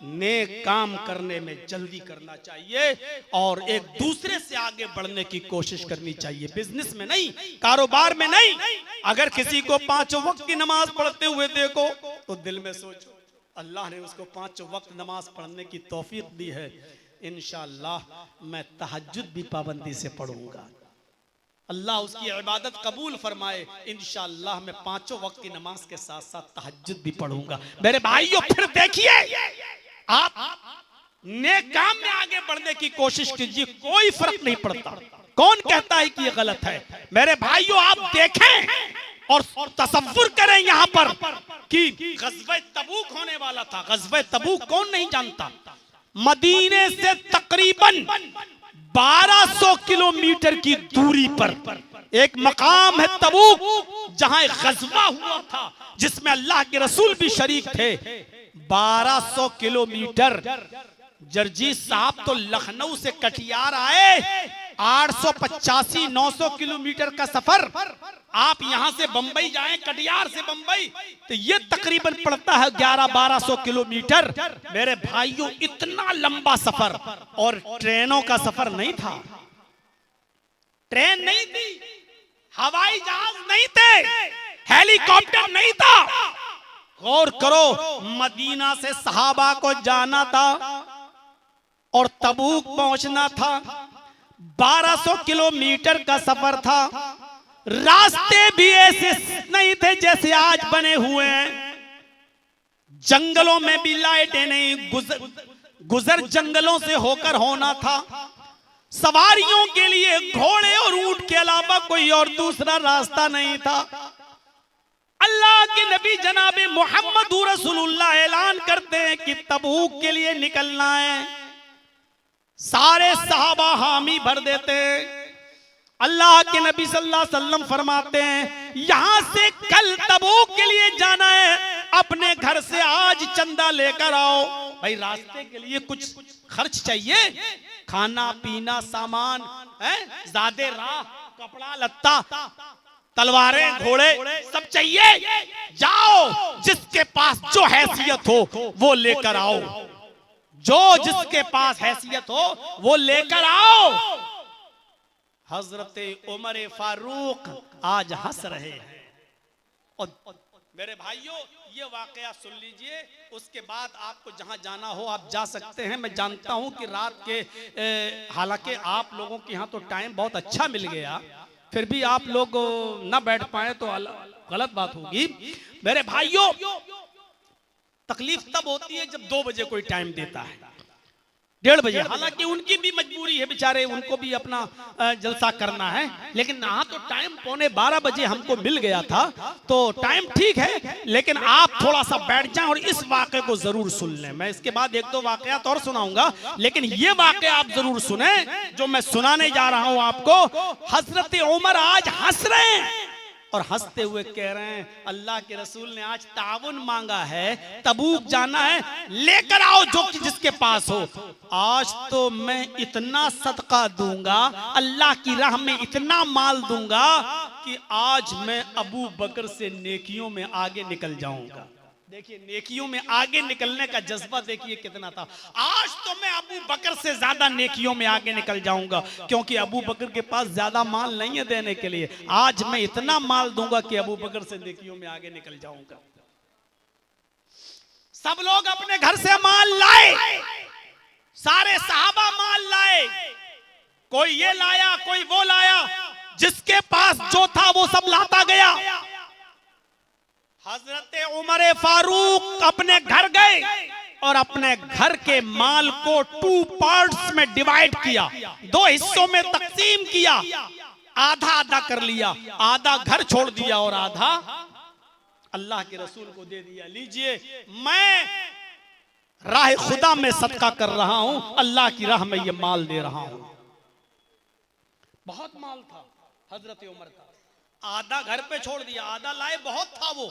नेक काम करने में जल्दी करना चाहिए और एक दूसरे से आगे बढ़ने की कोशिश करनी चाहिए। बिजनेस में नहीं, कारोबार में नहीं। अगर किसी को 5 वक्त की नमाज पढ़ते हुए देखो तो दिल में सोचो अल्लाह ने उसको 5 वक्त नमाज पढ़ने की तौफीक दी है, इंशाअल्लाह मैं तहज्जुद भी पाबंदी से पढ़ूंगा, अल्लाह उसकी इबादत कबूल फरमाए, इंशाअल्लाह मैं 5 वक्त की नमाज के साथ साथ तहज्जुद भी पढ़ूंगा। मेरे भाइयों, फिर देखिए आप नेक काम में आगे बढ़ने की कोशिश कीजिए, कोई फर्क नहीं पड़ता कौन कहता है कि ये गलत है। मेरे भाइयों, आप देखें और तसव्वुर करें यहाँ पर कि गज़वे तबूक होने वाला था। गज़वे तबूक कौन नहीं जानता? मदीने से तकरीबन 1200 किलोमीटर की दूरी पर एक मकाम है तबूक, जहां एक गज़वा हुआ था जिसमें अल्लाह के रसूल भी शरीक थे। 1200 किलोमीटर जर्जी साहब तो लखनऊ से कटिहार आए, 885-900 किलोमीटर का सफर। आप यहां से बंबई जाएं, कटिहार से बंबई, तो ये तकरीबन पड़ता है 1100-1200 किलोमीटर। मेरे भाइयों, इतना लंबा सफर, और ट्रेनों का सफर नहीं था, ट्रेन नहीं थी, हवाई जहाज नहीं थे, हेलीकॉप्टर नहीं था। गौर करो, मदीना से सहाबा को जाना था और तबूक पहुंचना था, 1200 किलोमीटर का सफर था। रास्ते भी ऐसे नहीं थे जैसे आज बने हुए हैं, जंगलों में भी लाइटें नहीं, गुजर जंगलों से होकर होना था। सवारियों के लिए घोड़े और ऊंट के अलावा कोई और दूसरा रास्ता नहीं था। अल्लाह के नबी जनाबे मोहम्मद रसूलुल्लाह ऐलान करते हैं कि तबूक के लिए निकलना है। सारे सहाबा हामी भर देते हैं। अल्लाह के नबी सल्लल्लाहु अलैहि वसल्लम फरमाते हैं, यहां से कल तबूक के लिए जाना है, अपने घर से आज चंदा लेकर आओ। भाई, रास्ते के लिए कुछ खर्च चाहिए, खाना पीना सामान है, ज़्यादा राह, कपड़ा लत्ता, तलवारें घोड़े सब चाहिए। जाओ, जिसके पास जो हैसियत हो वो लेकर आओ, जो जिसके पास हैसियत हो वो लेकर आओ। हजरत उमर फारूक आज हंस रहे हैं। और मेरे भाइयों, ये वाकया सुन लीजिए, उसके बाद आपको जहां जाना हो आप जा सकते हैं। मैं जानता हूं कि रात के, हालांकि आप लोगों के यहाँ तो टाइम बहुत अच्छा मिल गया, फिर भी आप लोग ना बैठ पाए तो गलत बात होगी। मेरे भाइयों, तकलीफ तब होती है जब 2 बजे कोई टाइम देता है, 1:30 बजे। हालांकि उनकी भी मजबूरी है बेचारे, उनको भी अपना जलसा करना है, लेकिन यहाँ तो टाइम 11:15 बजे हमको मिल गया था, तो टाइम ठीक है। लेकिन आप थोड़ा सा बैठ जाएं और इस वाक़े को जरूर सुन लें। मैं इसके बाद 1-2 वाक़यात और सुनाऊंगा, लेकिन ये वाक़े आप जरूर सुने जो मैं सुनाने जा रहा हूं आपको। हजरत उमर आज हंस रहे हैं और हंसते हुए कह रहे हैं, अल्लाह के रसूल ने आज ताउन मांगा है, तबूक जाना है, लेकर आओ जो जिसके पास हो। आज तो मैं इतना सदका दूंगा, अल्लाह की राह में इतना माल दूंगा कि आज मैं अबू बकर से नेकियों में आगे निकल जाऊंगा। देखिए, नेकियों में आगे निकलने का जज्बा देखिए कितना था। आज तो मैं अबू बकर से ज्यादा नेकियों में आगे निकल जाऊंगा, क्योंकि अबू बकर के पास ज्यादा माल नहीं है देने के लिए। आज मैं इतना माल दूंगा कि अबू बकर से नेकियों में आगे निकल जाऊंगा। सब लोग अपने घर से माल लाए, सारे सहाबा माल लाए, कोई ये लाया कोई वो लाया, जिसके पास जो था वो सब लाता गया। हजरत उमर फारूक अपने घर गए और अपने घर के माल को 2 पार्ट्स में डिवाइड किया, 2 हिस्सों में तकसीम किया, आधा आधा कर लिया, आधा घर छोड़ दिया और आधा अल्लाह के रसूल को दे दिया। लीजिए, मैं राह खुदा में सदका कर रहा हूं, अल्लाह की राह में ये माल दे रहा हूं। बहुत माल था हजरत उमर का, आधा घर पे छोड़ दिया, आधा लाए, बहुत था वो।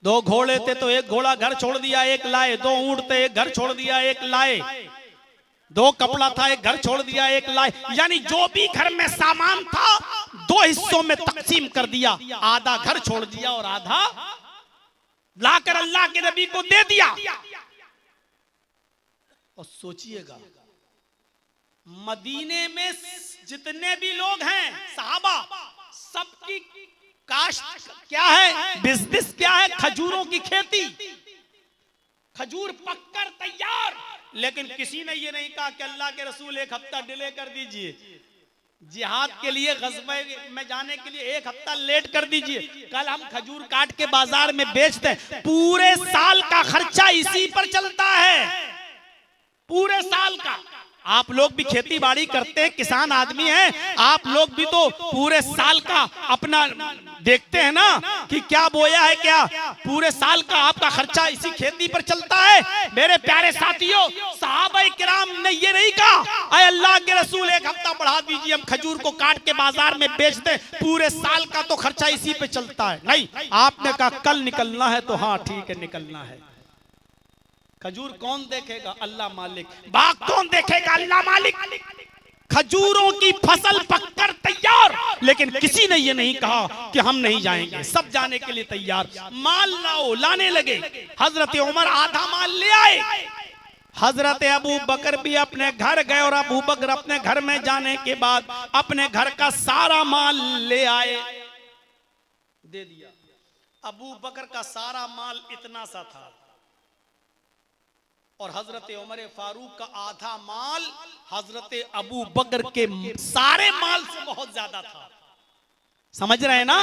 2 घोड़े थे तो 1 घोड़ा घर छोड़ दिया, 1 लाए। 2 ऊंट थे, 1 घर छोड़ दिया, 1 लाए। 2 कपड़ा था, 1 घर छोड़ दिया, 1 लाए। यानी जो भी घर में सामान था 2 हिस्सों में तकसीम कर दिया, आधा घर छोड़ दिया और आधा लाकर अल्लाह के नबी को दे दिया। और सोचिएगा, मदीने में जितने भी लोग हैं सहाबा, सबकी काश्त क्या है, बिजनेस क्या है, खजूरों की खेती, खजूर पककर तैयार। लेकिन किसी ने ये नहीं कहा कि अल्लाह के रसूल 1 हफ्ता डिले कर दीजिए, जिहाद के लिए गज़वे में जाने के लिए 1 हफ्ता लेट कर दीजिए, कल हम खजूर काट के बाजार में बेचते हैं। पूरे साल का खर्चा इसी पर चलता है, पूरे साल का। आप लोग भी खेती बाड़ी करते हैं, किसान आदमी हैं, आप लोग भी तो पूरे साल का अपना देखते हैं ना कि क्या बोया है, क्या पूरे साल का आपका खर्चा इसी खेती पर चलता है। मेरे प्यारे साथियों, सहाबाए किराम ने ये नहीं कहा अरे अल्लाह के रसूल 1 हफ्ता बढ़ा दीजिए, हम खजूर को काट के बाजार में बेचते, पूरे साल का तो खर्चा इसी पे चलता है। नहीं, आपने कहा कल निकलना है तो हाँ ठीक है निकलना है। खजूर कौन देखेगा? अल्लाह मालिक। बाग कौन देखेगा? अल्लाह मालिक। खजूरों की फसल पककर तैयार, लेकिन किसी ने ये नहीं कहा कि हम नहीं जाएंगे, सब जाने के लिए तैयार। माल लाओ, लाने लगे। हजरत उमर आधा माल ले आए। हजरत अबू बकर भी अपने घर गए और अबू बकर अपने घर में जाने के बाद अपने घर का सारा माल ले आए, दे दिया। अबू बकर का सारा माल इतना सा था और हजरत उमर फारूक का आधा माल हजरत अबू बकर के सारे माल से बहुत ज्यादा था। समझ रहे हैं ना?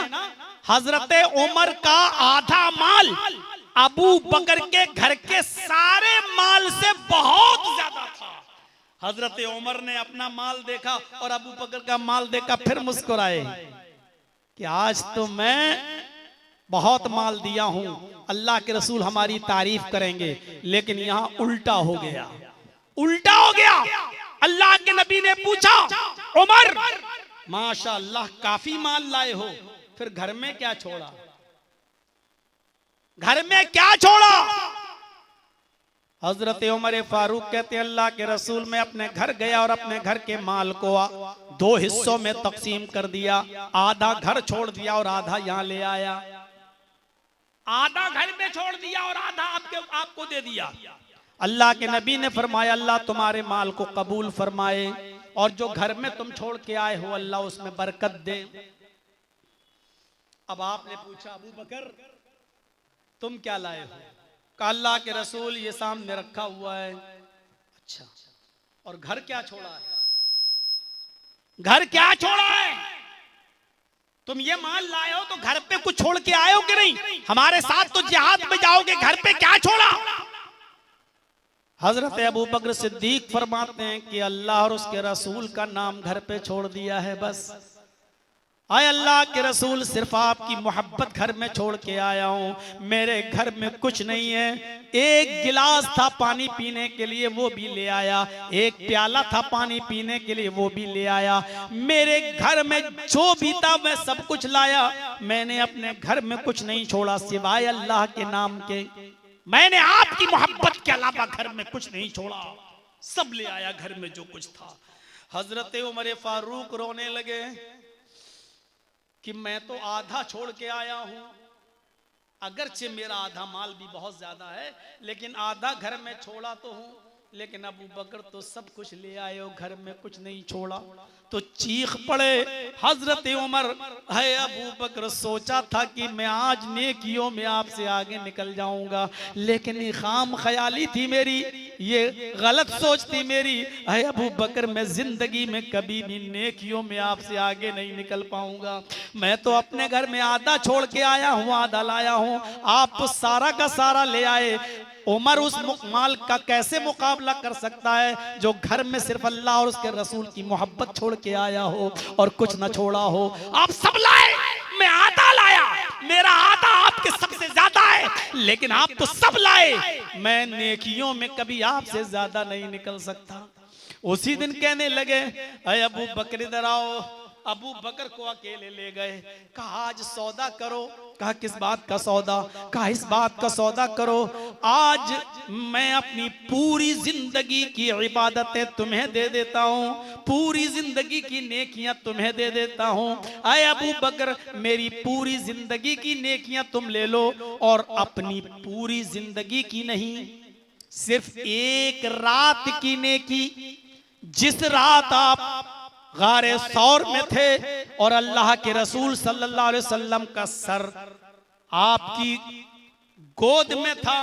हजरत उमर का आधा माल अबू बकर के घर के सारे माल से बहुत ज्यादा था। हजरत उमर ने अपना माल देखा और अबू बकर का माल देखा, फिर मुस्कुराए कि आज तो मैं बहुत माल दिया हूं, अल्लाह के रसूल हमारी तारीफ करेंगे। लेकिन यहां उल्टा हो गया, उल्टा हो गया। अल्लाह के नबी ने पूछा, उमर माशाअल्लाह काफी माल लाए हो, फिर घर में क्या छोड़ा? घर में क्या छोड़ा? हजरत उमर फारूक कहते हैं, अल्लाह के रसूल, मैं अपने घर गया और अपने घर के माल को 2 हिस्सों में तकसीम कर दिया। आधा घर छोड़ दिया और आधा यहां ले आया। आधा घर में छोड़ दिया और आधा आपको दे दिया। अल्लाह के नबी ने फरमाया, अल्लाह तुम्हारे माल को कबूल फरमाए और जो घर में तुम छोड़ के आए हो अल्लाह उसमें बरकत दे। अब आपने पूछा, अबू बकर तुम क्या लाए हो? कहा, अल्लाह के रसूल ये सामने रखा हुआ है। अच्छा, और घर क्या छोड़ा है? घर क्या छोड़ा है? तुम ये माल लाए हो तो घर पे कुछ छोड़ के आए हो कि नहीं? हमारे साथ तो जिहाद में जाओगे, घर पे क्या छोड़ा? हजरत अबू बकर सिद्दीक फरमाते हैं कि अल्लाह और उसके रसूल का नाम घर पे छोड़ दिया है बस। आए अल्लाह के रसूल, सिर्फ आपकी मोहब्बत घर में छोड़ के आया हूं, मेरे घर में कुछ नहीं है। एक गिलास था पानी पीने के लिए, वो भी ले आया। एक प्याला था पानी पीने के लिए, वो भी ले आया। मेरे घर में जो भी था मैं सब कुछ लाया। मैंने अपने घर में कुछ नहीं छोड़ा सिवाय अल्लाह के नाम के। मैंने आपकी मोहब्बत के अलावा घर में कुछ नहीं छोड़ा, सब ले आया घर में जो कुछ था। हजरत उमर फारूक रोने लगे कि मैं तो आधा छोड़ के आया हूं, अगरचे मेरा आधा माल भी बहुत ज्यादा है, लेकिन आधा घर में छोड़ा तो हूं। लेकिन अबू बकर तो सब कुछ ले आए हो, घर में कुछ नहीं छोड़ा। तो चीख पड़े हजरत उमर, है अबू बकर, सोचा था कि मैं आज नेकियों में आपसे आगे निकल जाऊंगा, लेकिन ये खाम ख्याली थी मेरी, ये गलत सोच थी मेरी। है अबू बकर, मैं जिंदगी में कभी भी नेकियों में आपसे आगे नहीं निकल पाऊंगा। मैं तो अपने घर में आधा छोड़ के आया हूँ, आधा लाया हूँ, आप तो सारा का सारा ले आए। उमर उस माल का कैसे मुकाबला कर सकता है जो घर में सिर्फ अल्लाह और उसके रसूल की मोहब्बत छोड़ के आया हो और कुछ न छोड़ा हो। आप सब लाए, मैं आधा लाया, मेरा आधा आपके सबसे ज्यादा है, लेकिन आप तो सब लाए, मैं नेकियों में कभी आपसे ज्यादा नहीं निकल सकता। उसी दिन कहने लगे, अरे अबू बकर इधर आओ। अबू बकर को अकेले ले गए, कहा आज सौदा करो। कहा किस बात का सौदा? कहा इस बात का सौदा करो, आज मैं अपनी पूरी जिंदगी की इबादतें तुम्हें दे देता हूँ, पूरी जिंदगी की नेकियां तुम्हें दे देता हूँ। आए अबू बकर, मेरी पूरी जिंदगी की नेकियां तुम ले लो और अपनी पूरी जिंदगी की नहीं, सिर्फ एक रात की नेकी। जिस रात आप गारे सौर में थे और अल्लाह के रसूल सल्लल्लाहु अलैहि वसल्लम का सर आपकी गोद में था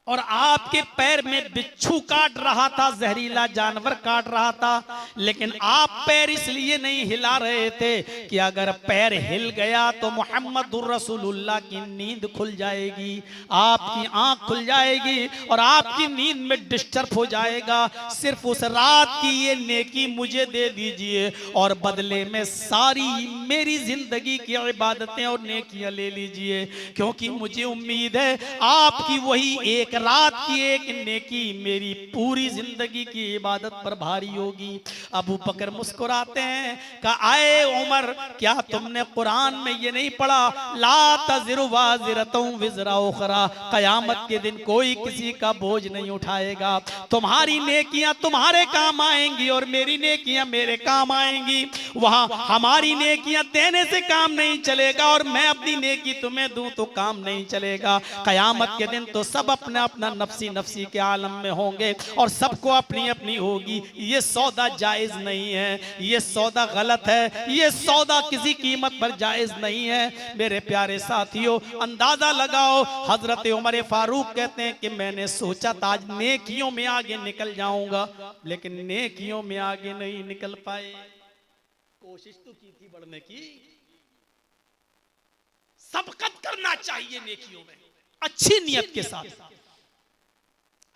और आपके पैर में बिच्छू काट रहा था, जहरीला जानवर काट रहा था, लेकिन आप पैर इसलिए नहीं हिला रहे थे कि अगर पैर हिल गया तो मुहम्मदुर रसूलुल्लाह की नींद खुल जाएगी, आपकी आंख खुल जाएगी और आपकी नींद में डिस्टर्ब हो जाएगा। सिर्फ उस रात की ये नेकी मुझे दे दीजिए और बदले में सारी मेरी जिंदगी की इबादतें और नेकियां ले लीजिए, क्योंकि मुझे उम्मीद है आपकी वही एक रात की एक नेकी मेरी पूरी जिंदगी की इबादत पर भारी होगी। अबू बकर मुस्कुराते हैं, कहा आए उमर, क्या तुमने कुरान में ये नहीं पढ़ा, ला तज़िरु वाज़िरतुम विज़रा उख़रा, क़यामत के दिन कोई किसी का बोझ नहीं उठाएगा। तुम्हारी नेकियां तुम्हारे काम आएंगी और मेरी नेकियां मेरे काम आएंगी। वहां हमारी नेकियां देने से काम नहीं चलेगा और मैं अपनी नेकी तुम्हें दूं तो काम नहीं चलेगा। क़यामत के दिन तो सब अपना अपना नफ्सी नफ्सी के आलम में होंगे और सबको अपनी अपनी होगी। ये सौदा जायज नहीं है, ये सौदा गलत है, ये सौदा किसी कीमत पर जायज नहीं है। मेरे प्यारे साथियों, अंदाजा लगाओ, हजरत उमर फारूक कहते हैं कि मैंने सोचा था आज नेकियों में आगे निकल जाऊंगा, लेकिन नेकियों में आगे नहीं निकल पाए। कोशिश तो की थी बढ़ने की, सबकत करना चाहिए नेकियों में अच्छी नियत के साथ।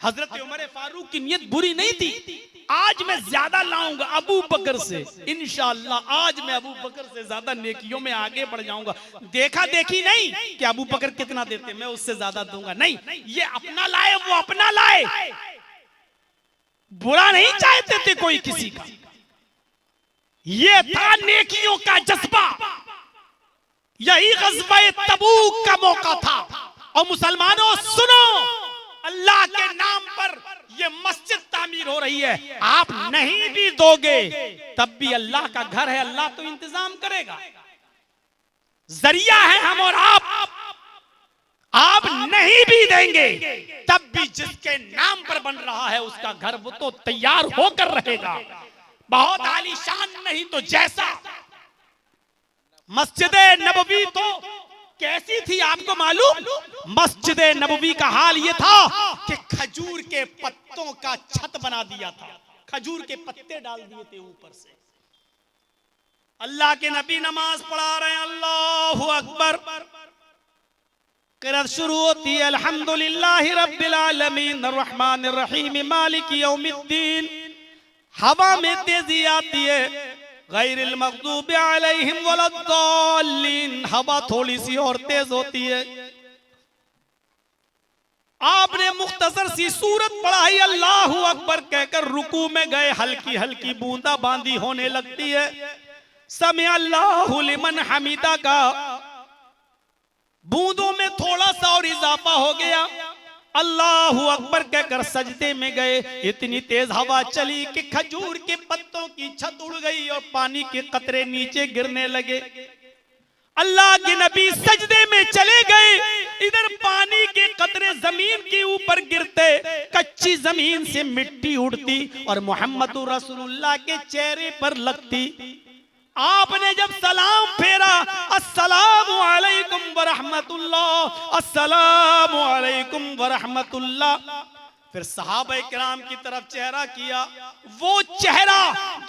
हजरत उमर फारूक की नियत बुरी नहीं थी। आज मैं ज्यादा लाऊंगा अबू बकर से, इंशाअल्लाह आज मैं अबू बकर से ज्यादा नेकियों में आगे बढ़ जाऊंगा। देखा देखी नहीं कि अबू बकर कितना देते मैं उससे ज्यादा दूंगा, नहीं, ये अपना लाए वो अपना लाए, बुरा नहीं चाहते थे कोई किसी का। ये था नेकियों का जज्बा। यही ग़ज़वा तबूक का मौका था। और मुसलमानों सुनो, अल्लाह के नाम पर ये मस्जिद तामीर हो रही है, आप नहीं भी दोगे तब भी अल्लाह का घर है, अल्लाह तो इंतजाम करेगा। जरिया है हम और आप नहीं भी देंगे तब भी जिसके नाम पर बन रहा है उसका घर वो तो तैयार होकर रहेगा। बहुत आलीशान नहीं तो जैसा। मस्जिद नबवी तो कैसी थी आपको मालूम? मस्जिद नबवी का हाल ये था कि खजूर के पत्तों का छत बना दिया था, खजूर के पत्ते डाल दिए थे ऊपर से। अल्लाह के नबी नमाज पढ़ा रहे हैं, अल्लाहु अकबर, क़िरात शुरू होती है, अल्हम्दुलिल्लाहि रब्बिल आलमीन अर्रहमानिर रहीम मालिकी यौमिद्दीन। हवा में तेजी आती है, गैरिल मग़दूबि अलैहिम वलद्दाल्लीन, हवा थोड़ी सी और तेज होती है। आपने मुख्तसर सी सूरत पढ़ाई, अल्लाहु अकबर कहकर रुकू में गए, हल्की हल्की बूंदा बांदी होने लगती है। समी अल्लाहु लिमन हमीदा का बूंदों में थोड़ा सा और इजाफा हो गया। अल्लाहु अकबर कहकर सजदे में गए। इतनी तेज हवा चली कि खजूर के पत्तों की छत उड़ गई और पानी के कतरे नीचे गिरने लगे। अल्लाह के नबी सजदे में चले गए, इधर पानी के कतरे जमीन के ऊपर गिरते, कच्ची जमीन से मिट्टी उड़ती और मोहम्मद रसूलुल्लाह के चेहरे पर लगती। आपने जब सलाम फेरा, अस्सलामु अलैकुम व रहमतुल्लाह, अस्सलामु अलैकुम व रहमतुल्लाह, फिर सहाबा किराम की तरफ चेहरा किया। वो चेहरा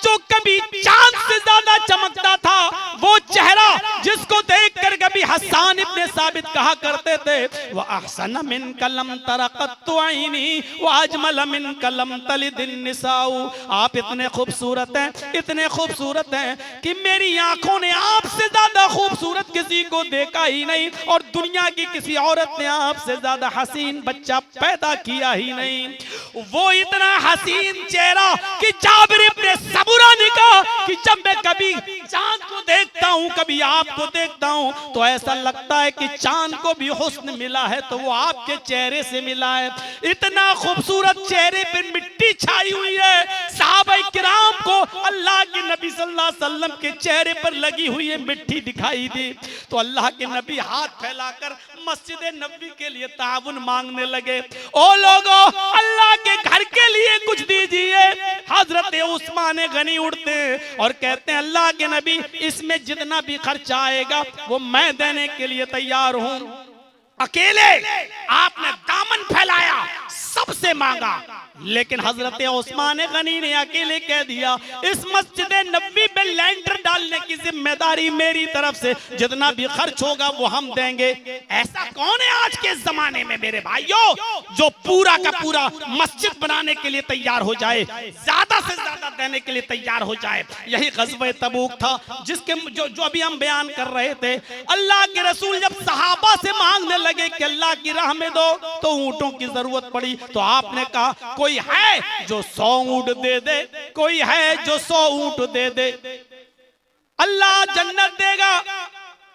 जो कभी चांद से ज्यादा चमकता था, वो चेहरा जिसको देखकर कभी हसन इब्ने साबित कहा करते थे, व अहसन मिन कलम तरक़त्तु ऐनी व अजमल मिन कलम तलिदिन निसाउ। आप इतने खूबसूरत हैं, इतने खूबसूरत हैं कि मेरी आंखों ने आपसे ज्यादा खूबसूरत किसी को देखा ही नहीं और दुनिया की किसी औरत ने आपसे ज्यादा हसीन बच्चा पैदा किया ही नहीं। वो इतना हसीन चेहरा कि जाबिर इब्ने सबुरा ने कहा कि जब मैं कभी चांद को देखता हूं, कभी आपको देखता हूं, तो ऐसा लगता है कि चांद को भी हुस्न मिला है तो वो आपके चेहरे से मिला है। इतना खूबसूरत चेहरे पे मिट्टी छाई हुई है। सहाबा किराम को अल्लाह के नबी सल्लल्लाहु अलैहि वसल्लम के चेहरे पर लगी हुई है मिट्टी दिखाई दी तो अल्लाह के नबी हाथ फैलाकर मस्जिद नबवी के लिए ताउन मांगने लगे। ओ लोगों, अल्लाह के घर के लिए कुछ दीजिए। हजरत उस्मान गनी उठते और कहते हैं, अल्लाह के नबी, इसमें जितना भी खर्चा आएगा वो मैं देने के लिए तैयार हूं। अकेले आपने दामन फैलाया, सबसे मांगा, लेकिन हजरत उस्मान गनी ने अकेले कह दिया, इस मस्जिद नबवी पे के लेंटर डालने की जिम्मेदारी मेरी तरफ से, जितना भी खर्च होगा वो हम देंगे। ऐसा कौन है आज के जमाने में मेरे भाइयों जो पूरा का पूरा मस्जिद बनाने के लिए तैयार हो जाए, ज्यादा से ज्यादा देने के लिए तैयार हो जाए? यही ग़ज़वा तबूक था जिसके जो अभी हम बयान कर रहे थे। अल्लाह के रसूल जब सहाबा से मांगने लगे कि अल्लाह की राह में दो, तो ऊंटों की जरूरत पड़ी, तो आपने कहा कोई है जो 100 ऊंट दे दे, कोई है जो 100 ऊंट दे दे, अल्लाह जन्नत देगा।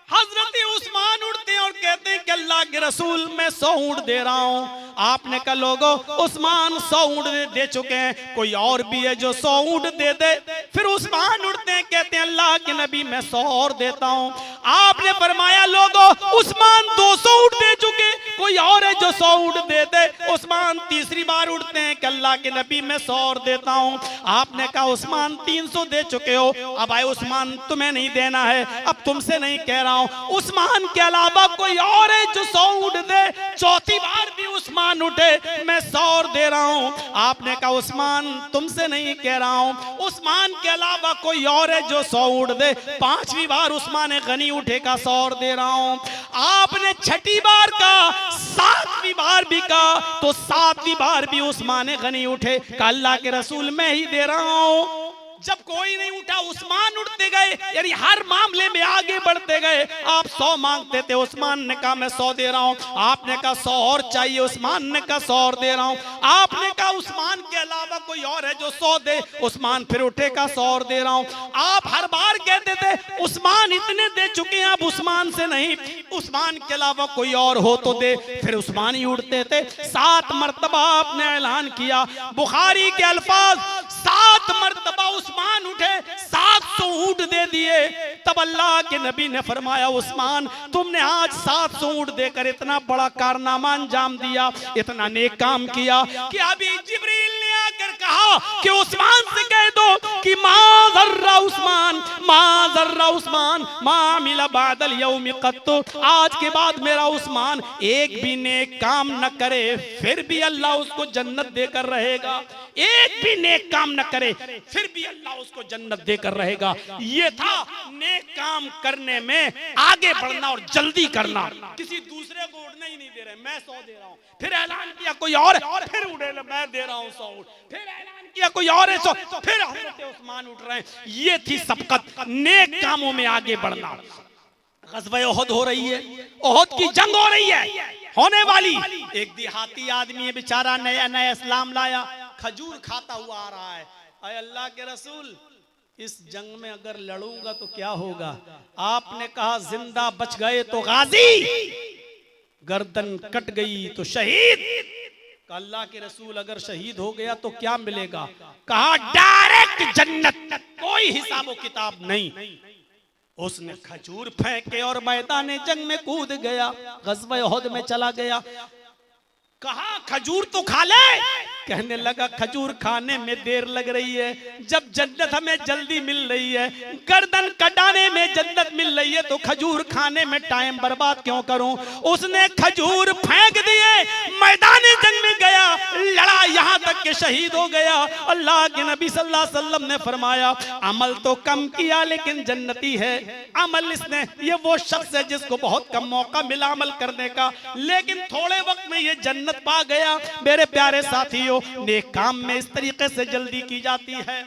हजरत उस्मान उठते हैं और कहते हैं कि अल्लाह के रसूल मैं 100 ऊंट दे रहा हूं। आपने कहा लोगो उस्मान 100 ऊंट दे चुके हैं, कोई और भी है जो 100 ऊंट दे दे। फिर उस्मान उठते हैं कहते हैं अल्लाह के नबी मैं 100 और देता हूं। आपने फरमाया लोगो उस्मान 200 ऊंट दे चुके, कोई और है जो 100 ऊंट दे दे। उस्मान तीसरी बार उठते हैं कि अल्लाह के नबी मैं 100 और देता हूं। आपने कहा उस्मान 300 दे चुके हो, अब आए उस्मान तुम्हें नहीं देना है, अब तुमसे नहीं कह रहा हूं, उस्मान के अलावा कोई और है जो 100 ऊंट दे। चौथी बार भी उस्मान उठे मैं 100 और दे रहा हूं। आपने कहा उस्मान तुमसे नहीं कह रहा हूं, उस्मान के अलावा कोई और है जो 100 ऊंट दे। पांचवी बार उस्मान गनी उठे का 100 और दे रहा हूं। आपने छठी बार का, सातवीं बार भी कहा, तो सातवीं बार भी उस्मान गनी उठे का अल्लाह के रसूल मैं ही दे रहा हूं। जब कोई नहीं उठा उस्मान उठते गए, यानी हर मामले में आगे बढ़ते गए। आप 100 मांगते थे, उस्मान ने कहा मैं 100 दे रहा हूं। आपने कहा 100 और चाहिए, उस्मान ने कहा 100 और दे रहा हूं। आपने कहा उस्मान के अलावा कोई और है जो 100 दे, उस्मान फिर उठे का 100 और दे रहा हूं। आप हर बार कहते थे उस्मान इतने दे चुके हैं, अब उस्मान से नहीं, उस्मान के अलावा कोई और हो तो दे, फिर उस्मान ही उठते थे। 7 मरतबा आपने ऐलान किया, बुखारी के अल्फाज 7 मरतबा उस्मान उठे, 700 ऊंट दे दिए। तब अल्लाह के नबी ने फरमाया उस्मान तुमने आज 700 ऊंट देकर इतना बड़ा कारनामा अंजाम दिया, इतना नेक काम किया कि अभी जिब्रील ने आकर कहा कि उस्मान से कह दो कि मा ज़र्रा उस्मान, मा ज़र्रा उस्मान मा मिला बादल यौम क़त्तु, आज के बाद मेरा उस्मान एक भी नेक काम न करे फिर भी अल्लाह उसको जन्नत देकर रहेगा। एक भी नेक काम न करे फिर भी अल्लाह उसको जन्नत देकर रहेगा। ये था नेक काम करने में आगे बढ़ना और जल्दी करना। किसी दूसरे को उड़ने ही नहीं दे रहे, मैं 100 दे रहा हूं, फिर ऐलान किया कोई और, फिर उड़े मैं दे रहा हूं 100 ऊंट, फिर ऐलान किया कोई और है 100, फिर हजरत उस्मान उठ रहे हैं। ये थी सबकत, नेक कामों में आगे बढ़ना। ग़ज़वा ओहद हो रही है, ओहद की जंग हो रही है, होने वाली। एक देहाती आदमी है बेचारा, नया नया इस्लाम लाया, खजूर खाता हुआ आ रहा है। अरे अल्लाह के रसूल इस जंग में अगर लड़ूंगा तो क्या होगा? आपने कहा जिंदा बच गए तो गाजी, गर्दन कट गई तो शहीद। अल्लाह के रसूल अगर शहीद हो गया तो क्या मिलेगा? कहा डायरेक्ट जन्नत, कोई हिसाब किताब नहीं। उसने खजूर फेंके और मैदान जंग में कूद गया, ग़ज़वा ओहद में चला गया। कहा खजूर तो खा ले, कहने लगा खजूर खाने में देर लग रही है, जब जन्नत हमें जल्दी मिल रही है, गर्दन कटाने में जन्नत मिल रही है तो खजूर खाने में टाइम बर्बाद क्यों करूं? उसने खजूर फेंक दिए, मैदान जंग में गया, लड़ा यहां तक के शहीद हो गया। अल्लाह के नबी सल्लल्लाहु अलैहि वसल्लम ने फरमाया अमल तो कम किया लेकिन जन्नती है। अमल इसने, ये वो शख्स है जिसको बहुत कम मौका मिला अमल करने का, लेकिन थोड़े वक्त में ये जन्नत पा गया। मेरे प्यारे साथियों, नेक काम में इस तरीके से जल्दी की जाती है।